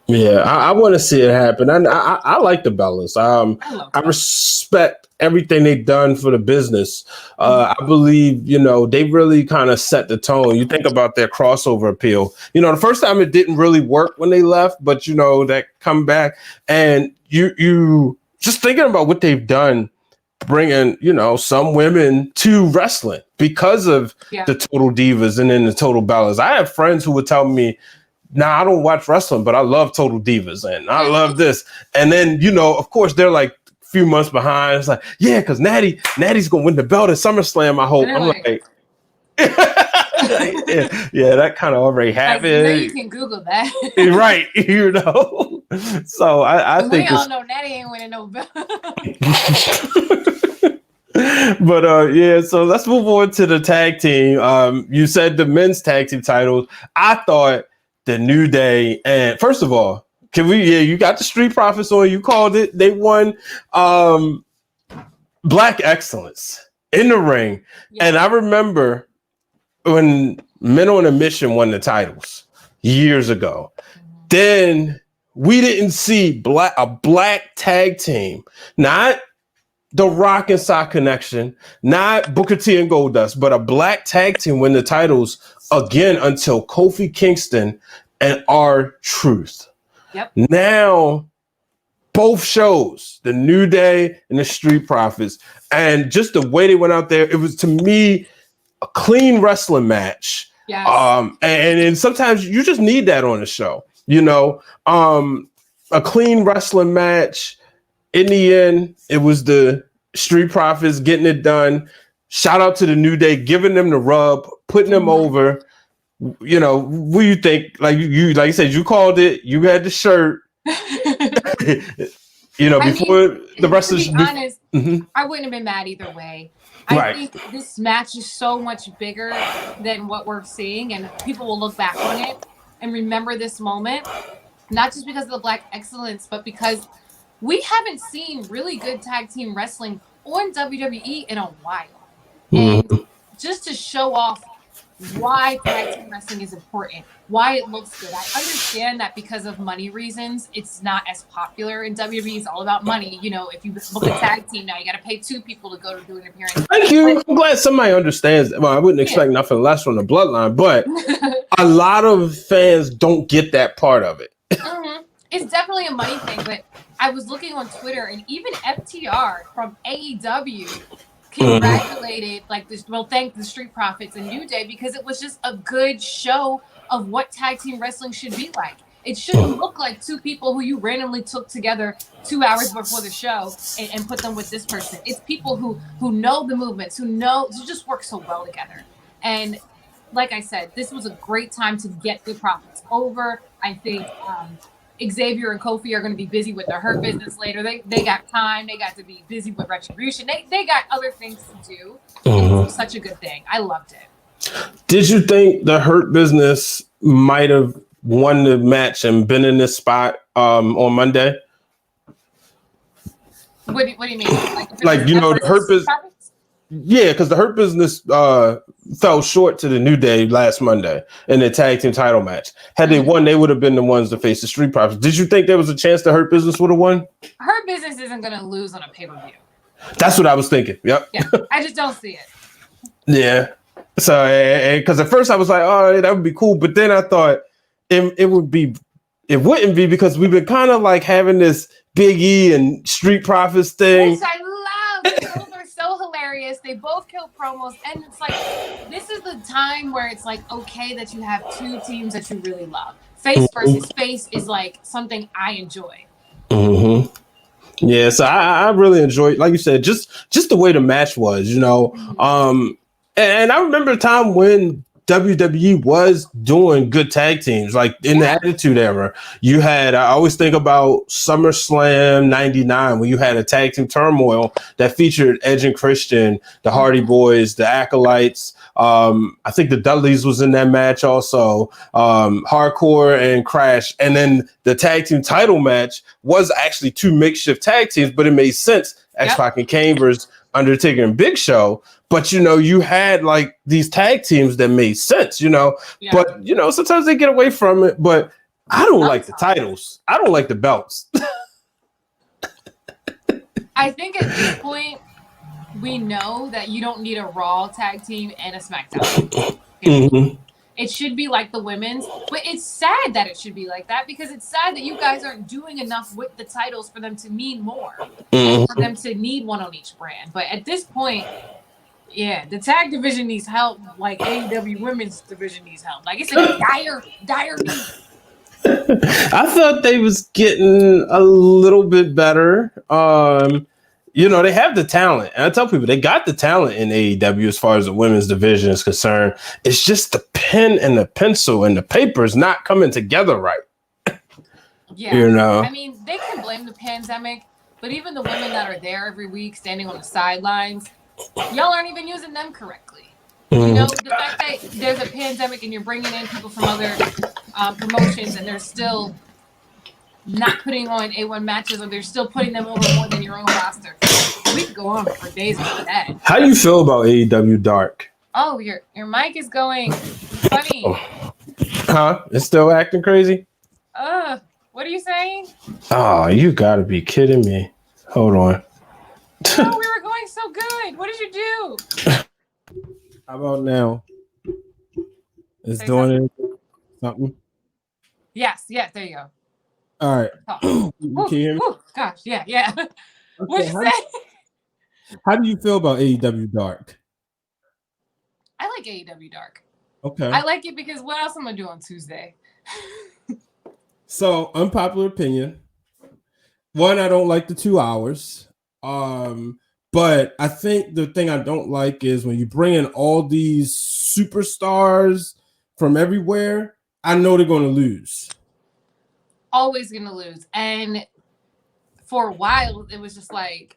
Yeah, I want to see it happen. I like the Bellas. I respect everything they've done for the business. I believe, they really kind of set the tone. You think about their crossover appeal. The first time it didn't really work when they left, but, that comeback. And you just thinking about what they've done, bringing, some women to wrestling because of the Total Divas and then the Total Bellas. I have friends who would tell me, nah, I don't watch wrestling, but I love Total Divas and I love this. And then, of course, they're like a few months behind. It's like, yeah, because Natty's going to win the belt at SummerSlam, I hope. I'm like, yeah, that kind of already happened. You can Google that. Right, So I think we all know Natty ain't winning no belt. But so let's move on to the tag team. You said the men's tag team titles. I thought the New Day, and first of all, you got the Street Profits on, you called it. They won Black Excellence in the ring. Yeah. And I remember when Men on a Mission won the titles years ago. Then we didn't see a black tag team, not the Rock and Sock Connection, not Booker T and Goldust, but a black tag team win the titles again until Kofi Kingston and R-Truth. Yep. Now, both shows, the New Day and the Street Profits, and just the way they went out there, it was, to me, a clean wrestling match. Yes. And sometimes you just need that on the show. A clean wrestling match. In the end, it was the Street Profits getting it done. Shout out to the New Day, giving them the rub, putting them over. What do you think? Like you said, you called it. You had the shirt. Before the rest of. To be honest, I wouldn't have been mad either way. I think this match is so much bigger than what we're seeing, and people will look back on it and remember this moment, not just because of the Black Excellence, but because we haven't seen really good tag team wrestling on WWE in a while. And just to show off why tag team wrestling is important, why it looks good. I understand that because of money reasons, it's not as popular in WWE. It's all about money. If you book a tag team now, you got to pay 2 people to go to do an appearance. Thank you. I'm glad somebody understands. Well, I wouldn't expect nothing less from the Bloodline, but a lot of fans don't get that part of it. It's definitely a money thing, but I was looking on Twitter, and even FTR from AEW congratulated, thanked the Street Profits and New Day because it was just a good show of what tag team wrestling should be like. It shouldn't look like 2 people who you randomly took together 2 hours before the show and put them with this person. It's people who know the movements, who just work so well together. And like I said, this was a great time to get the Profits over. I think Xavier and Kofi are going to be busy with their Hurt Business later. They got time. They got to be busy with Retribution. They got other things to do. It's such a good thing. I loved it. Did you think the Hurt Business might have won the match and been in this spot on Monday? What do you mean? The Hurt Business. Yeah, because the Hurt Business fell short to the New Day last Monday in the tag team title match. Had they won, they would have been the ones to face the Street Profits. Did you think there was a chance the Hurt Business would have won? Hurt Business isn't going to lose on a pay-per-view. That's what I was thinking. Yep. Yeah, I just don't see it. Yeah. So, because at first I was like, oh, that would be cool. But then I thought it would be It wouldn't be because we've been kind of like having this Big E and Street Profits thing. Which I love. Those are so hilarious. They both kill promos. And it's like, this is the time where it's like, okay, that you have two teams that you really love. Face versus face is like something I enjoy. Mm-hmm. Yeah, so I really enjoyed, like you said, just the way the match was, you know. And I remember a time when WWE was doing good tag teams, like in the Attitude Era. You had, I always think about SummerSlam '99 when you had a tag team turmoil that featured Edge and Christian, the Hardy Boys, the Acolytes. I think the Dudleys was in that match also, Hardcore and Crash. And then the tag team title match was actually two makeshift tag teams, but it made sense. X-Pac and Kane versus Undertaker and Big Show. But, you know, you had like these tag teams that made sense, you know, but, you know, sometimes they get away from it. But I don't like the titles. I don't like the belts. I think at this point, we know that you don't need a Raw tag team and a SmackDown. It should be like the women's, but it's sad that it should be like that because it's sad that you guys aren't doing enough with the titles for them to mean more, and for them to need one on each brand. But at this point, yeah, the tag division needs help, like AEW women's division needs help. Like it's a dire need. I thought they was getting a little bit better. You know, they have the talent. And I tell people they got the talent in AEW as far as the women's division is concerned. It's just the pen and the pencil and the paper is not coming together right. Yeah. You know, I mean, they can blame the pandemic, but even the women that are there every week standing on the sidelines, y'all aren't even using them correctly. You know, the fact that there's a pandemic and you're bringing in people from other promotions and they're still not putting on A1 matches or they're still putting them over more than your own roster. We could go on for days with that. How do you feel about AEW Dark? Oh, your mic is going funny. Huh? It's still acting crazy? What are you saying? Oh, you gotta be kidding me. Hold on. No, we were going so good. What did you do? How about now? It's doing something. Yes, there you go. All right. Oh. Can you hear me? Gosh, yeah. Okay, What'd you say? How do you feel about AEW Dark? I like AEW Dark. Okay. I like it because what else am I gonna do on Tuesday? So, unpopular opinion. One, I don't like the 2 hours. But I think the thing I don't like is when you bring in all these superstars from everywhere, I know they're going to lose. Always going to lose. And for a while, it was just like,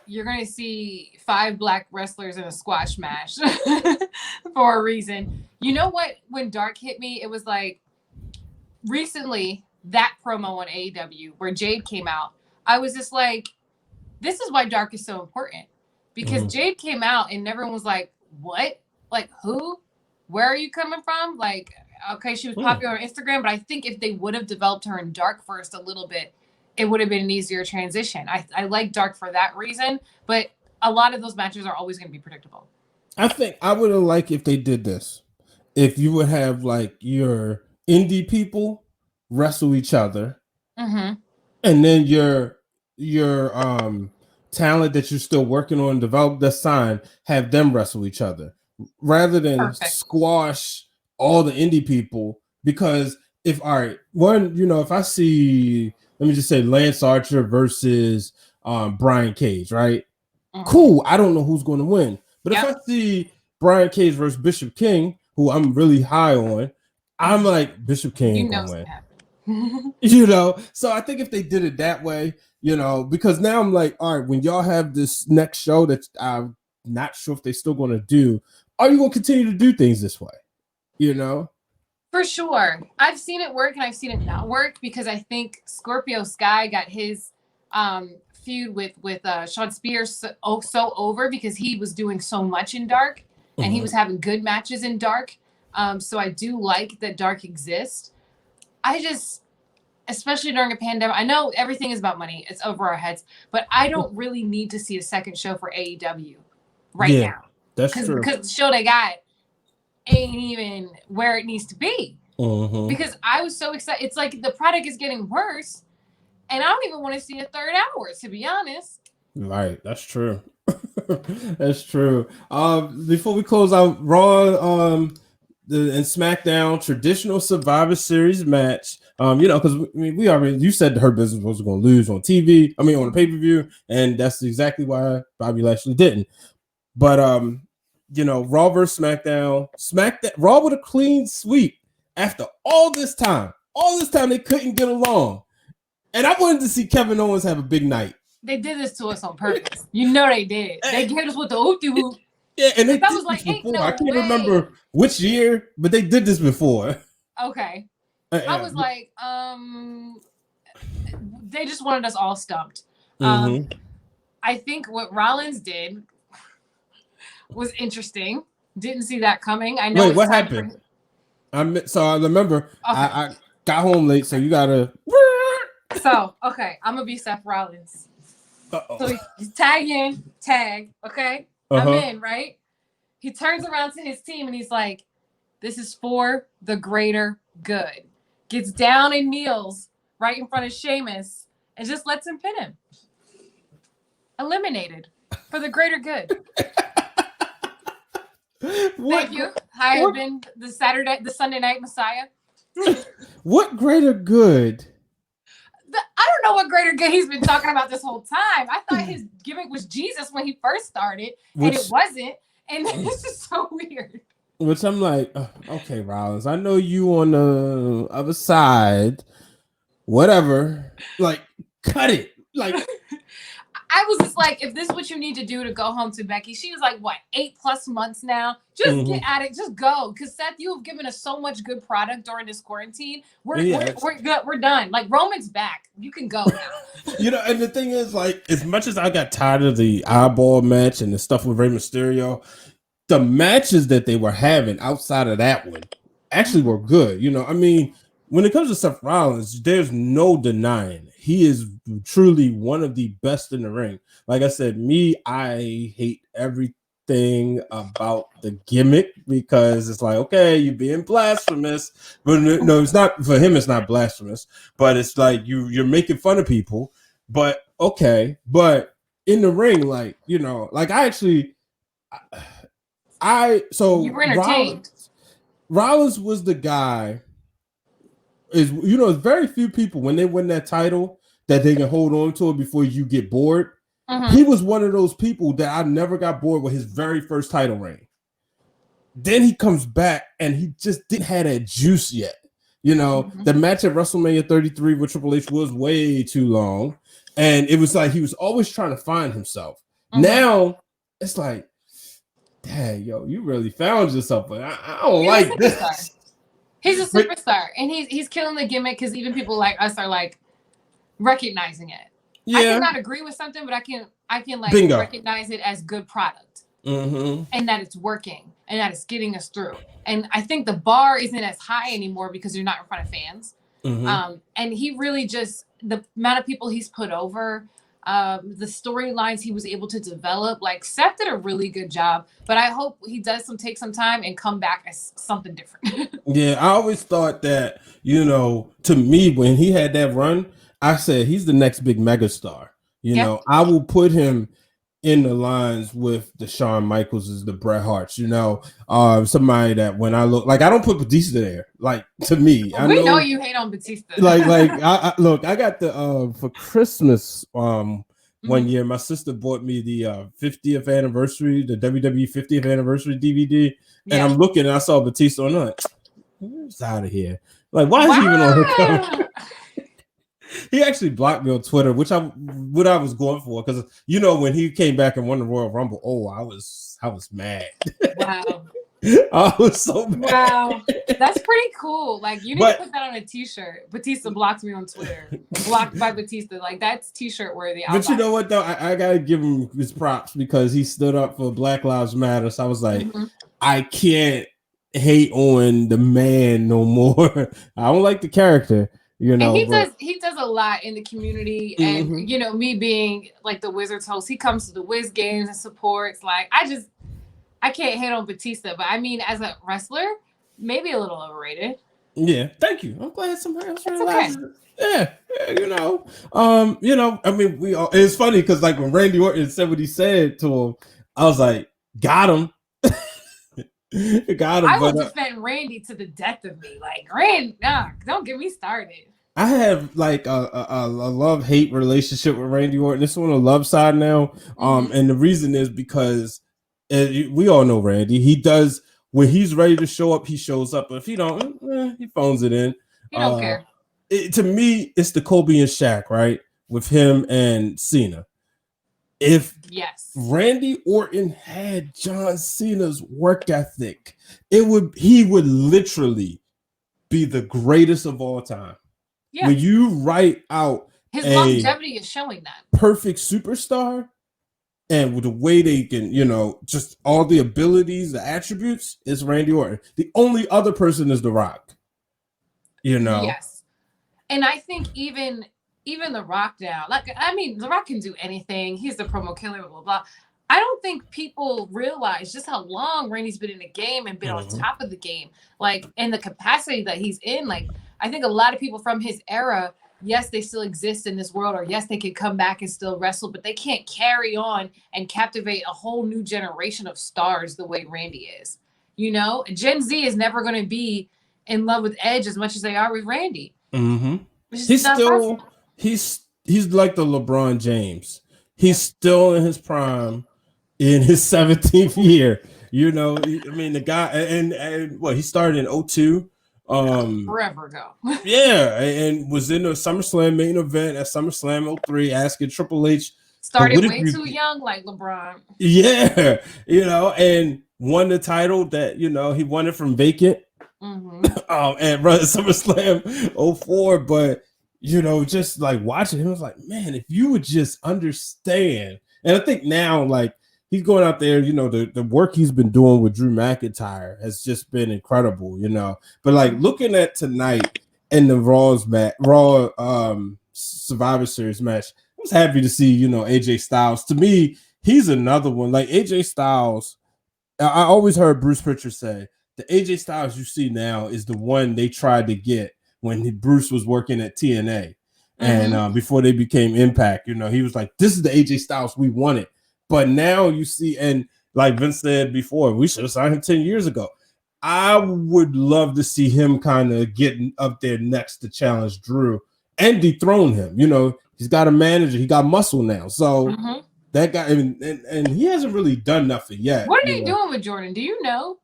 you're going to see 5 black wrestlers in a squash match for a reason. You know what? When Dark hit me, it was like recently that promo on AEW where Jade came out. I was just like, this is why Dark is so important because Jade came out and everyone was like, what? Like who? Where are you coming from? Like, okay, she was popular on Instagram, but I think if they would have developed her in Dark first a little bit, it would have been an easier transition. I like Dark for that reason, but a lot of those matches are always going to be predictable. I think I would have liked if they did this. If you would have like your indie people wrestle each other, and then your talent that you're still working on, develop the sign, have them wrestle each other rather than squash all the indie people. Because if if I see, let me just say Lance Archer versus Brian Cage, right? Cool. I don't know who's going to win. But if I see Brian Cage versus Bishop King, who I'm really high on, I'm like, Bishop King ain't gonna win. So I think if they did it that way, because now I'm like, all right, when y'all have this next show that I'm not sure if they're still going to do, are you going to continue to do things this way? For sure. I've seen it work and I've seen it not work because I think Scorpio Sky got his feud with Sean Spears so over because he was doing so much in Dark and he was having good matches in Dark. So I do like that Dark exists. I just, especially during a pandemic, I know everything is about money. It's over our heads, but I don't really need to see a second show for AEW right now. That's true. Because the show they got ain't even where it needs to be. because I was so excited. It's like the product is getting worse, and I don't even want to see a third hour, to be honest. Right, that's true. That's true. Before we close out, Raw and SmackDown traditional Survivor Series match. Because we already, you said her business was going to lose on TV. I mean, on the pay-per-view, and that's exactly why Bobby Lashley didn't. But Raw versus SmackDown. Raw with a clean sweep after all this time. All this time they couldn't get along, and I wanted to see Kevin Owens have a big night. They did this to us on purpose. You know they did. They gave us with the oopty whoop. Yeah, and they that did was like, this before. no I can't way. remember which year, but they did this before. Okay. I was like, they just wanted us all stumped. I think what Rollins did was interesting. Didn't see that coming. I know. Wait, what happened? I remember. Okay. I got home late, so you gotta. So okay, I'm gonna be Seth Rollins. So he's tag. Okay, I'm in, right? He turns around to his team and he's like, "This is for the greater good." Gets down and kneels right in front of Sheamus and just lets him pin him. Eliminated for the greater good. Thank you. I have been the Sunday Night Messiah. What greater good? I don't know what greater good he's been talking about this whole time. I thought his gimmick was Jesus when he first started, and it wasn't. And this is so weird. Which I'm like, okay, Rollins, I know you on the other side. Whatever. Like, cut it. Like, I was just like, if this is what you need to do to go home to Becky, she was like, what, 8+ months now? Just get at it. Just go. Because Seth, you have given us so much good product during this quarantine. We're good. We're done. Like, Roman's back. You can go now. And the thing is, like, as much as I got tired of the eyeball match and the stuff with Rey Mysterio, the matches that they were having outside of that one actually were good. I mean, when it comes to Seth Rollins, there's no denying he is truly one of the best in the ring. Like I said, I hate everything about the gimmick because it's like, okay, you're being blasphemous, but no, it's not for him. It's not blasphemous, but it's like you're making fun of people. But okay, but in the ring, like you were entertained. Rollins was the guy. There's very few people when they win that title that they can hold on to it before you get bored. He was one of those people that I never got bored with his very first title reign. Then he comes back and he just didn't have that juice yet. The match at WrestleMania 33 with Triple H was way too long. And it was like he was always trying to find himself. Now it's like, dang, you really found yourself, but I don't like this. He's a superstar, and he's killing the gimmick because even people like us are like recognizing it. Yeah. I cannot agree with something, but I can like Bingo. Recognize it as good product, and that it's working, and that it's getting us through. And I think the bar isn't as high anymore because you're not in front of fans. And he really just the amount of people he's put over. The storylines he was able to develop, like Seth did a really good job, but I hope he does take some time and come back as something different. Yeah, I always thought that, to me, when he had that run, I said he's the next big megastar. I will put him in the lines with the Shawn Michaels, the Bret Harts, somebody that when I look, like, I don't put Batista there. Like, to me, we know you hate on Batista. I look, I got the for Christmas one year, my sister bought me the 50th anniversary, the WWE 50th anniversary DVD, and I'm looking and I saw Batista and I'm like, who's out of here? Like, why is he even on the cover? He actually blocked me on Twitter, what I was going for, because when he came back and won the Royal Rumble, I was mad. Wow. I was so mad. Wow, that's pretty cool. Like, you need to put that on a T-shirt. Batista blocked me on Twitter. Blocked by Batista. Like, that's T-shirt worthy. But you know what though? I gotta give him his props because he stood up for Black Lives Matter. So I was like, I can't hate on the man no more. I don't like the character. And he does a lot in the community, and me being like the Wizards host, he comes to the Wiz games and supports. Like, I can't hate on Batista, but I mean, as a wrestler, maybe a little overrated. Yeah, thank you. I'm glad somebody else It's realized okay. it. Yeah, I mean, it's funny because like when Randy Orton said what he said to him, I was like, got him. Got him. I will But defend Randy to the death of me. Like, Randy, nah, don't get me started. I have like a love-hate relationship with Randy Orton. This is on the love side now. And the reason is because we all know Randy. He does when he's ready to show up, he shows up. But if he don't, he phones it in. He don't care. To me, it's the Kobe and Shaq, right? With him and Cena. If Randy Orton had John Cena's work ethic, he would literally be the greatest of all time. Yeah. When you write out his longevity is showing that perfect superstar, and with the way they can, just all the abilities, the attributes, is Randy Orton. The only other person is The Rock. Yes, and I think even The Rock now, The Rock can do anything. He's the promo killer, blah blah blah. I don't think people realize just how long Randy's been in the game and been on top of the game, and the capacity that he's in. I think a lot of people from his era, yes, they still exist in this world, or yes, they could come back and still wrestle, but they can't carry on and captivate a whole new generation of stars the way Randy is. Gen Z is never going to be in love with Edge as much as they are with Randy. Mm-hmm. He's still he's like the LeBron James. He's still in his prime, in his 17th year. The guy, and what, he started in 2002. Forever ago. Yeah, and was in the SummerSlam main event at SummerSlam 03, asking Triple H. Started way too young, like LeBron. Yeah, and won the title that he won it from vacant. And run SummerSlam 04, but just like watching him, I was like, man, if you would just understand. And I think now, he's going out there, the work he's been doing with Drew McIntyre has just been incredible, But looking at tonight in the Raw Survivor Series match, I was happy to see, AJ Styles. To me, he's another one. Like AJ Styles, I always heard Bruce Pritchard say, the AJ Styles you see now is the one they tried to get when Bruce was working at TNA. And before they became Impact, he was like, this is the AJ Styles we wanted. But now you see, and like Vince said before, we should have signed him 10 years ago. I would love to see him kind of getting up there next to challenge Drew and dethrone him. He's got a manager. He got muscle now. So that guy, and he hasn't really done nothing yet. What are they doing with Jordan? Do you know?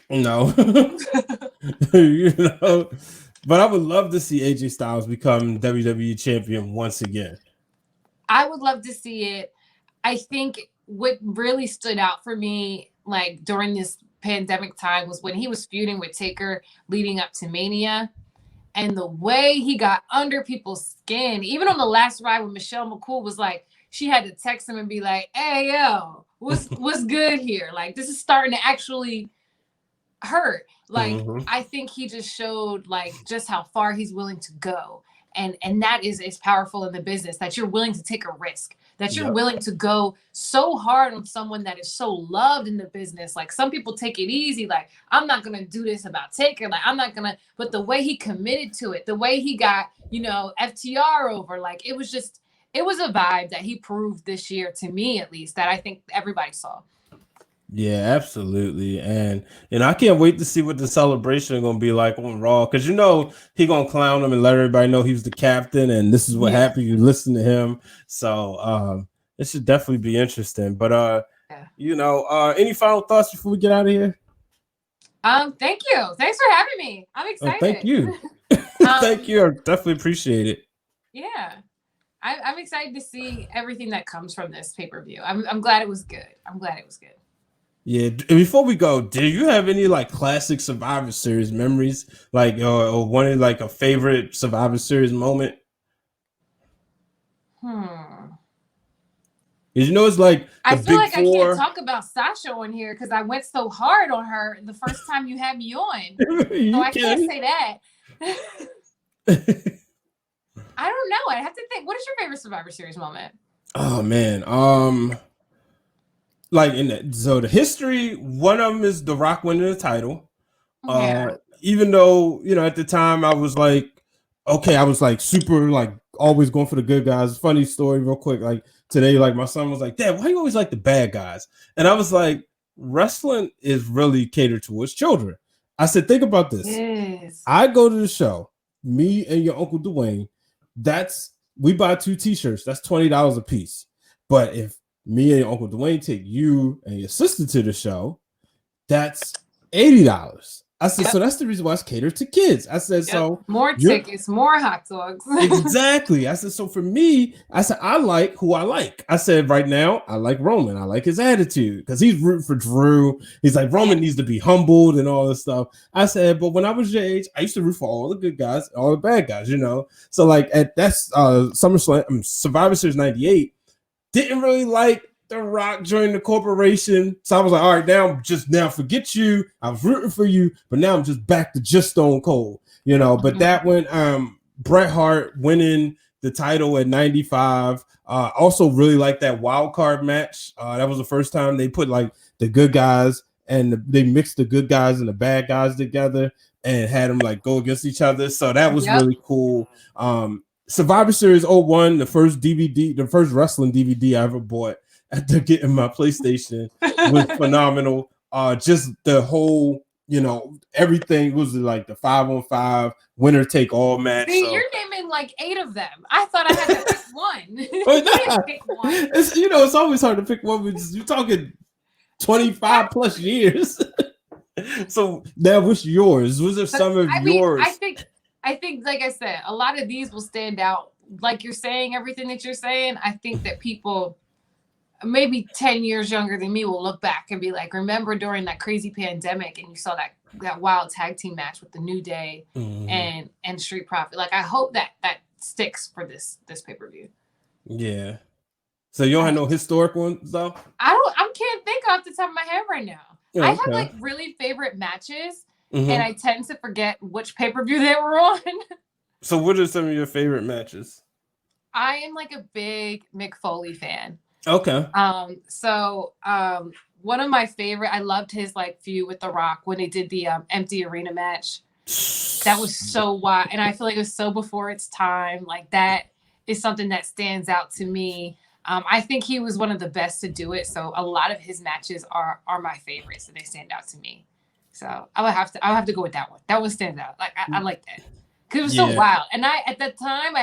No. But I would love to see AJ Styles become WWE champion once again. I would love to see it. I think what really stood out for me, during this pandemic time, was when he was feuding with Taker leading up to Mania, and the way he got under people's skin. Even on the last ride when Michelle McCool was she had to text him and be like, "Hey, yo, what's good here? This is starting to actually hurt." I think he just showed just how far he's willing to go. And that is powerful in the business, that you're willing to take a risk, that you're willing to go so hard on someone that is so loved in the business. Some people take it easy. I'm not going to do this about Taker. I'm not going to, but the way he committed to it, the way he got, FTR over, it was a vibe that he proved this year, to me, at least, that I think everybody saw. Yeah, absolutely. And I can't wait to see what the celebration is going to be like on Raw, because he going to clown him and let everybody know he was the captain and this is what happened. You listen to him. So it should definitely be interesting. But any final thoughts before we get out of here? Thank you. Thanks for having me. I'm excited. Thank you. Thank you. I definitely appreciate it. Yeah. I'm excited to see everything that comes from this pay-per-view. I'm glad it was good. Yeah. Before we go, do you have any classic Survivor Series memories, or one of a favorite Survivor Series moment? It's I feel like I can't talk about Sasha on here because I went so hard on her the first time you had me on. So I can't say that. I don't know. I have to think. What is your favorite Survivor Series moment? Oh man. So the history, one of them is The Rock winning the title. Yeah. even though, at the time I was like, okay, I was like super like always going for the good guys. Funny story, real quick. Like today, like my son was like, Dad, why do you always like the bad guys? And I was like, wrestling is really catered towards children. I said, think about this. Yes. I go to the show, me and your Uncle Dwayne, we buy 2 t-shirts, that's $20 a piece. But if me and your Uncle Dwayne take you and your sister to the show, that's $80. I said, so that's the reason why it's catered to kids. I said, so more tickets, more hot dogs. Exactly. I said, so for me, I said, I like who I like. I said, right now, I like Roman. I like his attitude because he's rooting for Drew. He's like, Roman needs to be humbled and all this stuff. I said, but when I was your age, I used to root for all the good guys, all the bad guys, So like that's SummerSlam, Survivor Series 98, didn't really like The Rock joined the corporation. So I was like, all right, now forget you. I was rooting for you, but now I'm just back to just Stone Cold, But that when Bret Hart winning the title at 95, also really like that wild card match. That was the first time they put like the good guys and they mixed the good guys and the bad guys together and had them like go against each other. So that was really cool. Survivor Series 01, the first wrestling DVD I ever bought after getting my PlayStation was phenomenal. Just the whole, everything was like the 5-on-5 winner take all match. See, you're naming like 8 of them. I thought I had to pick one. Pick one. It's always hard to pick one. You're talking 25 plus years. So now what's yours? Was there some of yours? I think, like I said, a lot of these will stand out. Like you're saying, everything that you're saying, I think that people maybe 10 years younger than me will look back and be like, remember during that crazy pandemic and you saw that wild tag team match with the New Day and Street Profit. Like, I hope that sticks for this pay-per-view. Yeah. So you don't have no historic ones though? I can't think off the top of my head right now. Yeah, I have like really favorite matches. And I tend to forget which pay-per-view they were on. So what are some of your favorite matches? I am like a big Mick Foley fan. Okay. So one of my favorite, I loved his like feud with The Rock when they did the empty arena match. That was so wild. And I feel like it was so before its time. Like that is something that stands out to me. I think he was one of the best to do it. So a lot of his matches are my favorites and they stand out to me. So I'll have to go with that one. That one stands out. Like I like that because it was so wild. And at that time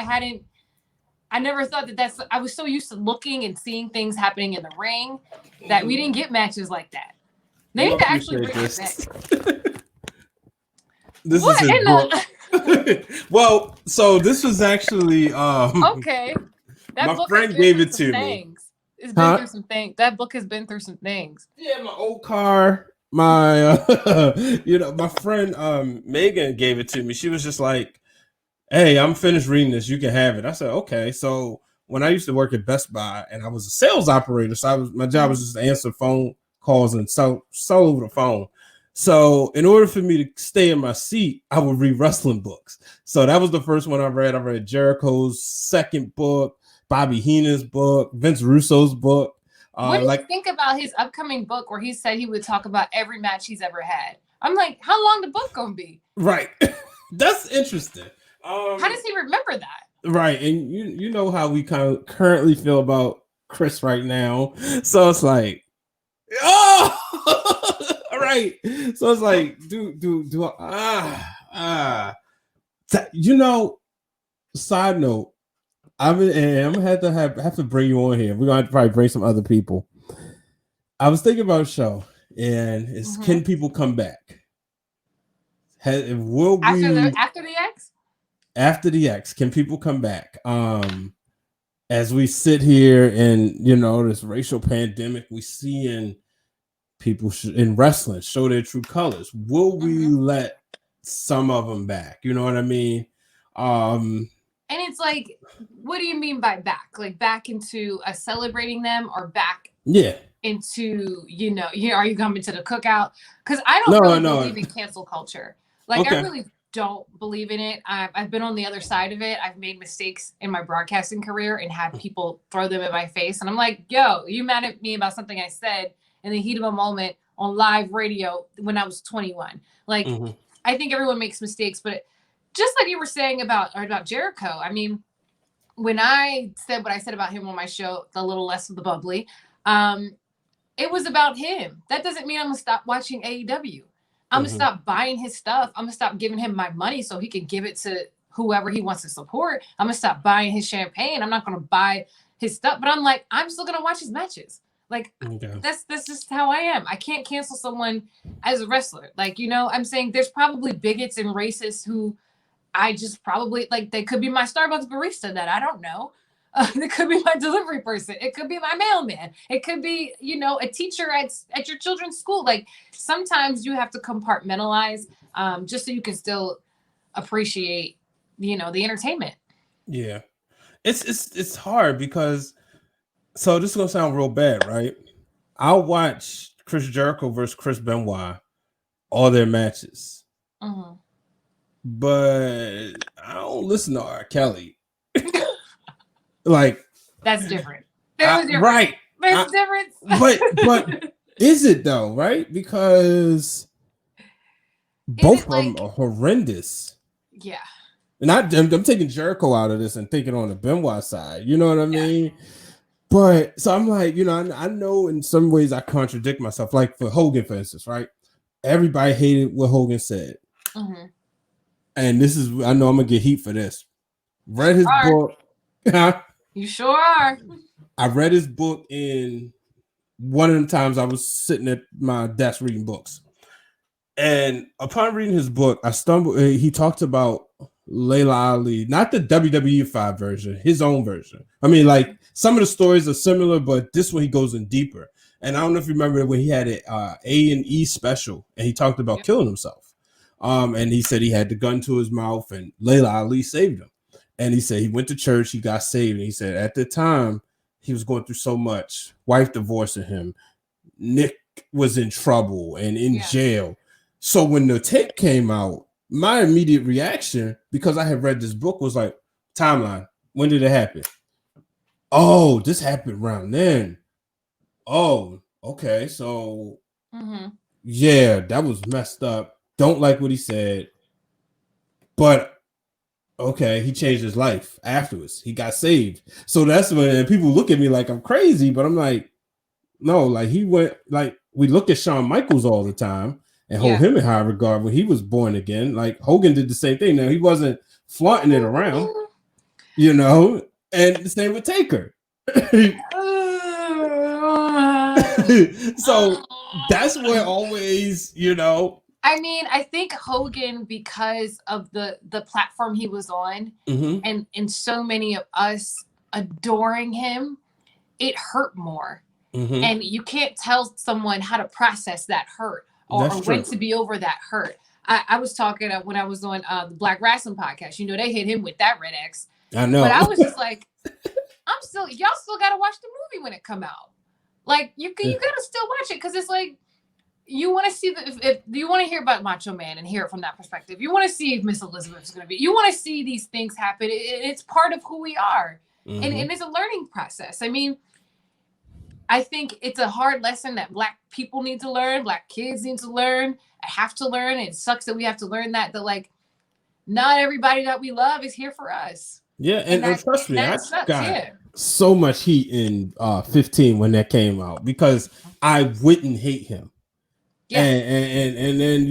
I never thought I was so used to looking and seeing things happening in the ring that we didn't get matches like that. They need to actually bring it back. This is well, so this was actually okay. My friend gave it to me. It's been through some things. That book has been through some things. Yeah, my old car. My my friend Megan gave it to me. She was just like, hey, I'm finished reading this, you can have it. I said, okay. So when I used to work at Best Buy and I was a sales operator, so my job was just to answer phone calls and sell over the phone. So in order for me to stay in my seat, I would read wrestling books. So that was the first one I read. I read Jericho's second book, Bobby Heenan's book, Vince Russo's book. What do you think about his upcoming book where he said he would talk about every match he's ever had? I'm like, how long the book gonna be? Right. That's interesting. How does he remember that? Right. And you know how we kind of currently feel about Chris right now. So it's like, oh, all right. So it's like, side note, I'm gonna have to bring you on here. We're gonna probably bring some other people. I was thinking about a show, and can people come back? Will we after the X? After the X, can people come back? As we sit here and this racial pandemic, we see in people in wrestling show their true colors. Will we let some of them back? You know what I mean? And it's like, what do you mean by back? Like back into celebrating them or back into, are you coming to the cookout? Because I don't believe in cancel culture. Like I really don't believe in it. I've been on the other side of it. I've made mistakes in my broadcasting career and had people throw them in my face. And I'm like, yo, you mad at me about something I said in the heat of a moment on live radio when I was 21. Like, I think everyone makes mistakes, but just like you were saying about Jericho, I mean, when I said what I said about him on my show, The Little Less of the Bubbly, it was about him. That doesn't mean I'm going to stop watching AEW. I'm going to stop buying his stuff. I'm going to stop giving him my money so he can give it to whoever he wants to support. I'm going to stop buying his champagne. I'm not going to buy his stuff, but I'm still going to watch his matches. Like, that's just how I am. I can't cancel someone as a wrestler. Like, I'm saying there's probably bigots and racists who I just probably, like, they could be my Starbucks barista that I don't know. It could be my delivery person. It could be my mailman. It could be, a teacher at your children's school. Like, sometimes you have to compartmentalize just so you can still appreciate, the entertainment. Yeah. It's hard because, so this is going to sound real bad, right? I'll watch Chris Jericho versus Chris Benoit, all their matches. Mm-hmm. But I don't listen to R. Kelly. Like, that's different. There's a difference. Right. There's a difference. But is it though, right? Because both of them are horrendous. Yeah. And I'm taking Jericho out of this and thinking on the Benoit side. You know what I mean? But so I'm like, I know in some ways I contradict myself. Like for Hogan, for instance, right? Everybody hated what Hogan said. Mm-hmm. And this is, I know I'm going to get heat for this. Read his book. You sure are. I read his book in one of them times I was sitting at my desk reading books. And upon reading his book, I stumbled. He talked about Layla Ali, not the WWE 5 version, his own version. I mean, like some of the stories are similar, but this one he goes in deeper. And I don't know if you remember when he had an A&E special and he talked about killing himself. And he said he had the gun to his mouth and Layla Ali saved him. And he said he went to church, he got saved. And he said at the time he was going through so much, wife divorcing him, Nick was in trouble and in jail. So when the tape came out, my immediate reaction, because I had read this book, was like, timeline. When did it happen? Oh, this happened around then. Oh, okay. So yeah, that was messed up. Don't like what he said. But okay, he changed his life afterwards. He got saved. So that's when people look at me like I'm crazy, but I'm like, no, like he went, like we look at Shawn Michaels all the time and hold him in high regard when he was born again. Like Hogan did the same thing. Now he wasn't flaunting it around, and the same with Taker. So that's where always, I mean, I think Hogan, because of the platform he was on, and so many of us adoring him, it hurt more. And you can't tell someone how to process that hurt or when to be over that hurt. I was talking when I was on the Black Wrestling podcast. They hit him with that Red X. I know. But I was just like, y'all still got to watch the movie when it come out. Like, you got to still watch it because it's like, you want to see if you want to hear about Macho Man and hear it from that perspective. You want to see if Miss Elizabeth is going to be. You want to see these things happen. It's part of who we are, and it's a learning process. I mean, I think it's a hard lesson that Black people need to learn. Black kids need to learn. I have to learn. It sucks that we have to learn that like, not everybody that we love is here for us. Yeah, and trust me, I got so much heat in 15 when that came out because I wouldn't hate him. Yeah. And then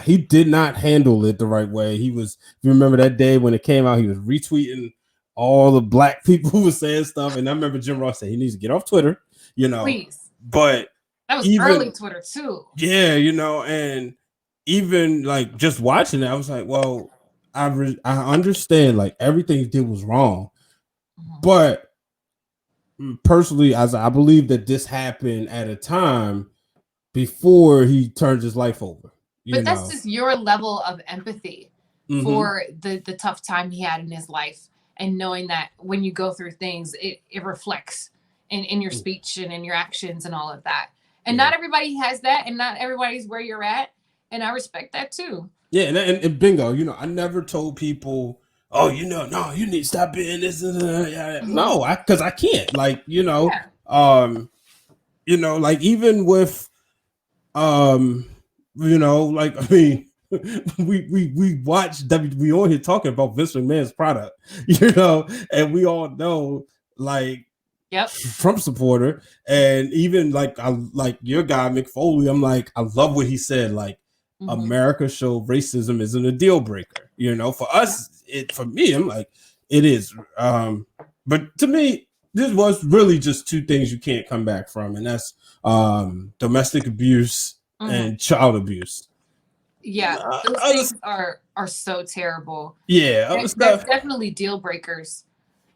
he did not handle it the right way. He was, if you remember that day when it came out, he was retweeting all the Black people who were saying stuff. And I remember Jim Ross said he needs to get off Twitter, Please. But that was early Twitter too. Yeah, and even like just watching it, I was like, well, I understand like everything he did was wrong, but personally, as I believe that this happened at a time before he turned his life over. But that's just your level of empathy for the tough time he had in his life, and knowing that when you go through things, it reflects in your speech and in your actions and all of that. And not everybody has that, and not everybody's where you're at, and I respect that too. Yeah, and bingo, I never told people, oh, no, you need to stop being this. No, because I can't. Like, like even with, like, I mean, we watch we all here talking about Vince McMahon's product, you know, and we all know like Trump supporter, and even like I like your guy Mick Foley. I'm like, I love what he said. Like, America showed racism isn't a deal breaker. You know, for us, for me, I'm like, it is. But to me, this was really just two things you can't come back from, and that's domestic abuse and child abuse. Yeah, those things are so terrible. Yeah, that's definitely deal breakers.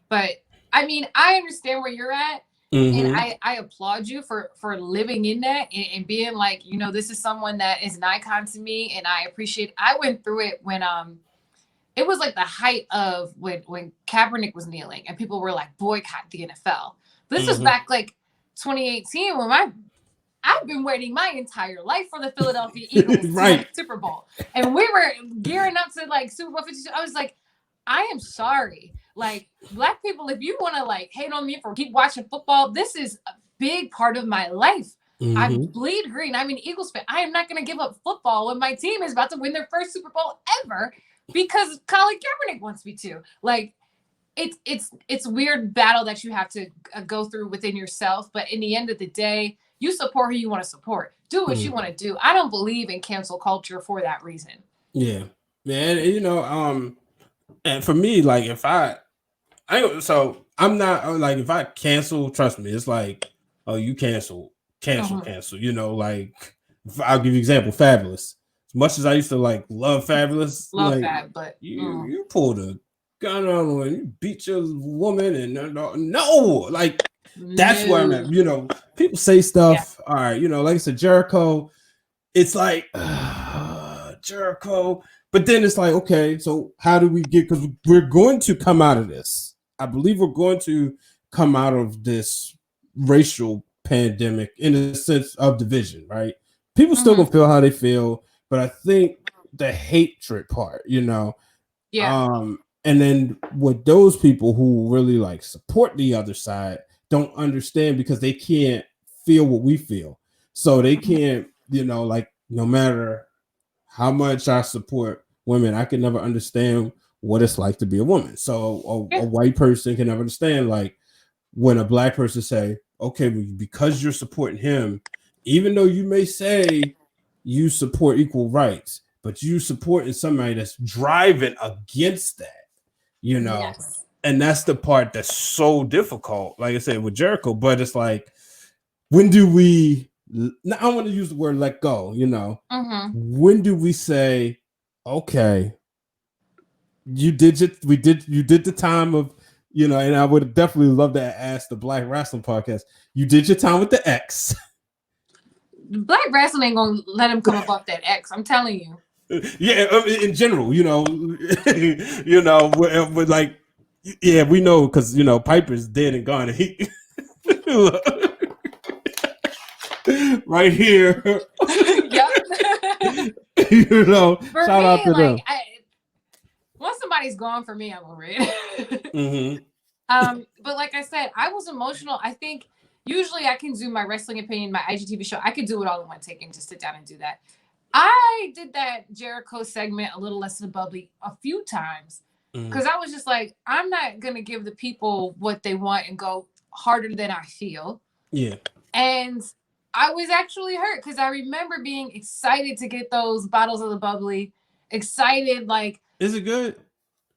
But I mean, I understand where you're at, and I applaud you for living in that and being like, you know, this is someone that is an icon to me, and I appreciate. I went through it when it was like the height of when Kaepernick was kneeling, and people were like, boycott the NFL. This was back like 2018 when I've been waiting my entire life for the Philadelphia Eagles to win Super Bowl, and we were gearing up to like Super Bowl 52. I was like, I am sorry. Like, Black people, if you want to like hate on me for keep watching football, this is a big part of my life. I bleed green. I'm an Eagles fan. I am not going to give up football when my team is about to win their first Super Bowl ever because Colin Kaepernick wants me to. Like, it's a weird battle that you have to go through within yourself. But in the end of the day, you support who you want to support. Do what you want to do. I don't believe in cancel culture for that reason. Yeah, man. You know, and for me, like I'm not like if I cancel, trust me, it's like, oh, you cancel. You know, like I'll give you an example. Fabulous. As much as I used to like love Fabulous, like, that, but you pulled a gun on and you beat your woman, and no, like that's where I'm at. You know, people say stuff. All right, you know, like I said, Jericho. It's like Jericho. But then it's like, okay, so how do we get, because we're going to come out of this. I believe we're going to come out of this racial pandemic in a sense of division, right? People still gonna feel how they feel, but I think the hatred part, you know, and then with those people who really like support the other side don't understand because they can't feel what we feel. So they can't, you know, like no matter how much I support women, I can never understand what it's like to be a woman. So a white person can never understand like when a Black person say, okay, because you're supporting him, even though you may say you support equal rights, but you supporting somebody that's driving against that, you know, and that's the part that's so difficult. Like I said with Jericho, but it's like, when do we? I want to use the word "let go." You know, when do we say, okay, you did the time of, you know, and I would definitely love to ask the Black Wrestling Podcast. You did your time with the X. Black wrestling ain't gonna let him come up off that X. I'm telling you. Yeah, in general, you know, you know, with like, yeah, we know because you know Piper's dead and gone. And he right here. Yep. You know, for shout me, out to like, them. Once somebody's gone for me, I'm over it. But like I said, I was emotional. I think usually I can do my wrestling opinion, my IGTV show. I could do it all in one take and just sit down and do that. I did that Jericho segment a little less than bubbly a few times because I was just like, I'm not gonna give the people what they want and go harder than I feel. Yeah. And I was actually hurt because I remember being excited to get those bottles of the bubbly. Excited, like, is it good?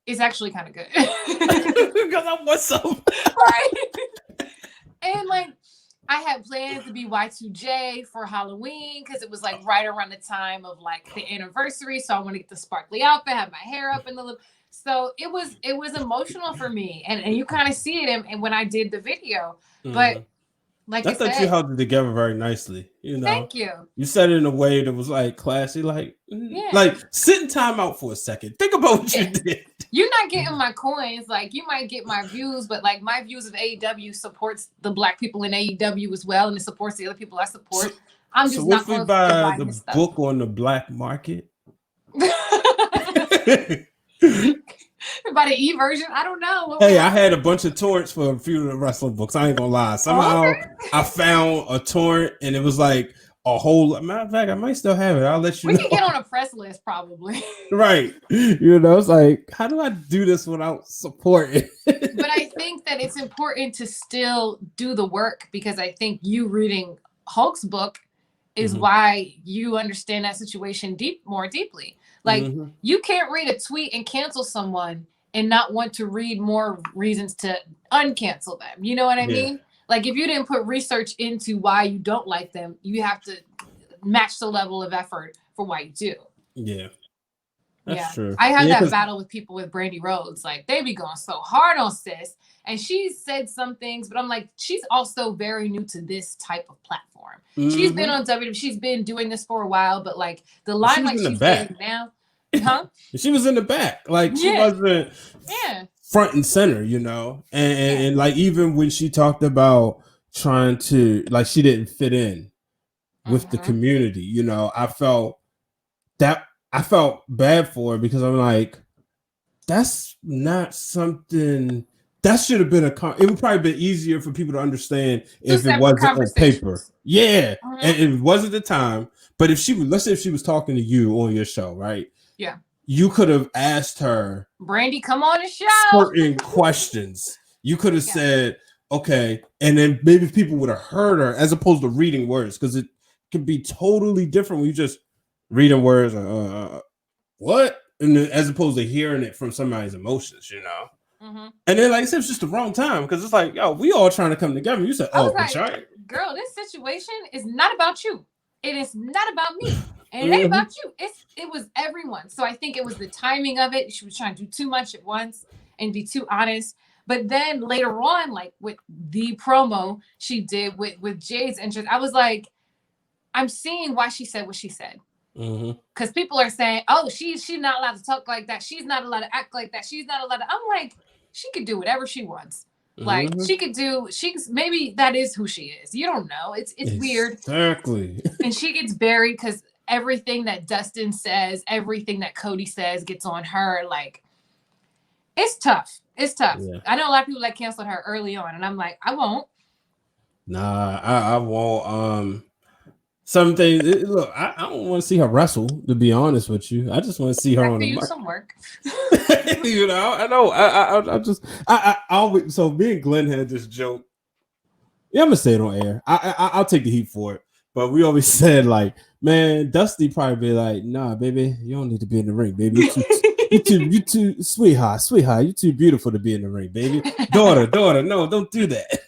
It's actually kind of good. Because I want some. Right. And like, I had plans to be Y2J for Halloween because it was like right around the time of like the anniversary. So I want to get the sparkly outfit, have my hair up in the lip. So it was emotional for me. And you kind of see it and when I did the video. But like I thought you held it together very nicely. You know, thank you. You said it in a way that was like classy, like like sit in time out for a second. Think about what you did. You're not getting my coins. Like you might get my views, but like my views of AEW supports the Black people in AEW as well, and it supports the other people I support. I'm just not going to buy the book on the black market. By the e-version, I don't know. Hey, I had a bunch of torrents for a few of the wrestling books. I ain't gonna lie. Somehow I found a torrent and it was like a whole matter of fact, I might still have it. I'll let you We know. can get on a press list probably. Right. You know, it's like, how do I do this without support? But I think that it's important to still do the work, because I think you reading Hulk's book is why you understand that situation more deeply. Like you can't read a tweet and cancel someone and not want to read more reasons to uncancel them. You know what I mean? Like if you didn't put research into why you don't like them, you have to match the level of effort for why you do. Yeah. That's true. I had that battle with people with Brandy Rhodes. Like they be going so hard on sis, and she said some things, but I'm like, she's also very new to this type of platform. She's been on WWE. She's been doing this for a while, but like the limelight she's getting now, she was in the back, like she wasn't front and center, you know. And like even when she talked about trying to, like, she didn't fit in with the community, you know, I felt bad for her, because I'm like, that's not something that should have been it would probably be easier for people to understand if it wasn't on paper. Yeah. And it wasn't the time. But if let's say if she was talking to you on your show, right? Yeah. You could have asked her, Brandy, come on the show. Certain questions. You could have said, okay, and then maybe people would have heard her as opposed to reading words, because it could be totally different when you just reading words, what? And then, as opposed to hearing it from somebody's emotions, you know. And then, like I said, it's just the wrong time, because it's like, yo, we all trying to come together. You said, oh, like, girl, this situation is not about you. It is not about me. And it ain't about you. It was everyone. So I think it was the timing of it. She was trying to do too much at once and be too honest. But then later on, like with the promo she did with Jade's interest, I was like, I'm seeing why she said what she said. Because people are saying, oh, she's not allowed to talk like that. She's not allowed to act like that. She's not allowed to. I'm like, she could do whatever she wants. Like maybe that is who she is. You don't know. It's weird. Exactly. And she gets buried because everything that Dustin says, everything that Cody says gets on her. Like, it's tough. It's tough. Yeah. I know a lot of people that canceled her early on, and I'm like, I won't. Nah, I won't. Some things. Look, I don't want to see her wrestle. To be honest with you, I just want to see her on the mic. Some work. You know, I know. I always. So me and Glenn had this joke. Yeah, I'm gonna say it on air. I'll take the heat for it. But we always said, like, man, Dusty probably be like, nah, baby, you don't need to be in the ring, baby. You too, sweetheart, you too beautiful to be in the ring, baby. Daughter, no, don't do that.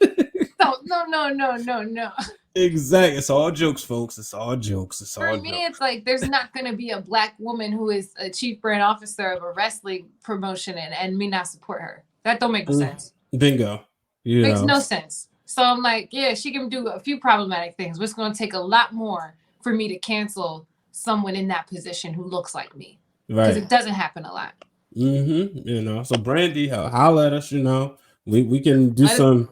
No. Exactly. It's all jokes, folks. It's all jokes. For me, it's like there's not going to be a black woman who is a chief brand officer of a wrestling promotion and me not support her. That don't make no sense. Bingo. Makes no sense. So I'm like, yeah, she can do a few problematic things, but it's going to take a lot more for me to cancel someone in that position who looks like me. Right. Because it doesn't happen a lot. You know, so Brandy, holla at us, you know. We can do some.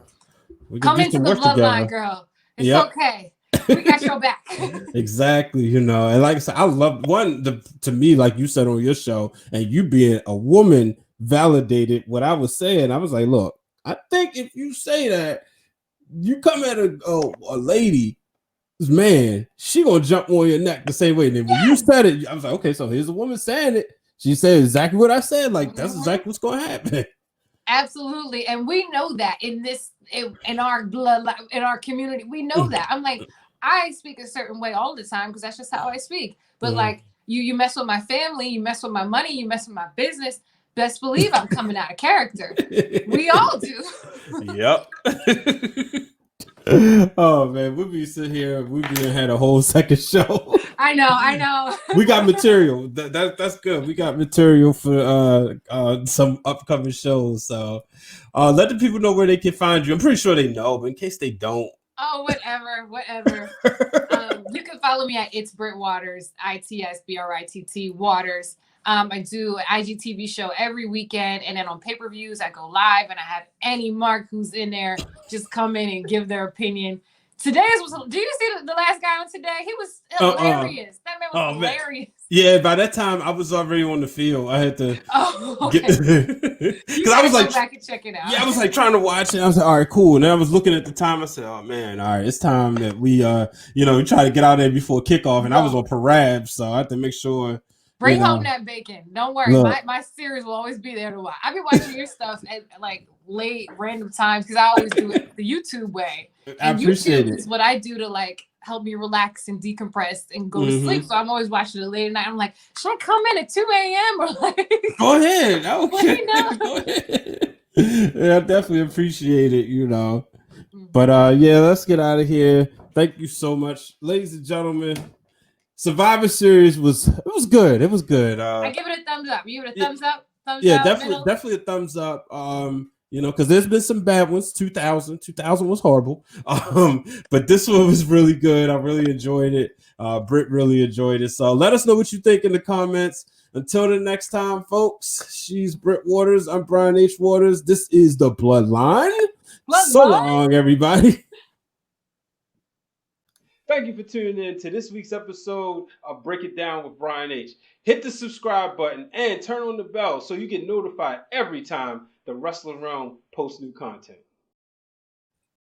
We can come into the bloodline, girl. It's okay. We got your back. Exactly, you know. And like I said, I love to me, like you said on your show, and you being a woman validated what I was saying. I was like, look, I think if you say that, you come at a lady, man, she gonna jump on your neck the same way. And then when you said it, I was like, okay, so here's a woman saying it. She said exactly what I said. Like, that's exactly what's gonna happen. Absolutely. And we know that in our blood, in our community, we know that. I'm like, I speak a certain way all the time because that's just how I speak. But like you mess with my family, you mess with my money, you mess with my business, best believe I'm coming out of character. We all do. Yep. Oh man, we'd be sitting here, had a whole second show. I know. We got material. That's good. We got material for some upcoming shows. So let the people know where they can find you. I'm pretty sure they know, but in case they don't. Oh, whatever. You can follow me at It's Britt Waters, ITSBRITT Waters. I do an IGTV show every weekend, and then on pay-per-views, I go live, and I have any mark who's in there just come in and give their opinion. Today's was. Do you see the last guy on today? He was hilarious. That man was hilarious. Yeah, by that time I was already on the field. I had to Okay. Because I was like, go back and check it out. Yeah, I was like trying to watch it. I was like, all right, cool. And then I was looking at the time. I said, oh man, all right, it's time that we we try to get out there before kickoff. And I was on parab, so I had to make sure. Bring home that bacon. Don't worry. Look. My series will always be there to watch. I've been watching your stuff at like late random times because I always do it the YouTube way. And YouTube is what I do to like help me relax and decompress and go to sleep. So I'm always watching it late at night. I'm like, should I come in at 2 a.m. or like go ahead. Okay. Go ahead. Yeah, I definitely appreciate it, But yeah, let's get out of here. Thank you so much, ladies and gentlemen. Survivor Series was good. It was good. I give it a thumbs up. You give it a thumbs up? Thumbs yeah, up, definitely a thumbs up. Because there's been some bad ones. 2000 was horrible. But this one was really good. I really enjoyed it. Britt really enjoyed it. So let us know what you think in the comments. Until the next time, folks. She's Britt Waters. I'm Brian H. Waters. This is the Bloodline. So long, everybody. Thank you for tuning in to this week's episode of Break It Down with Brian H. Hit the subscribe button and turn on the bell so you get notified every time the Wrestling Realm posts new content.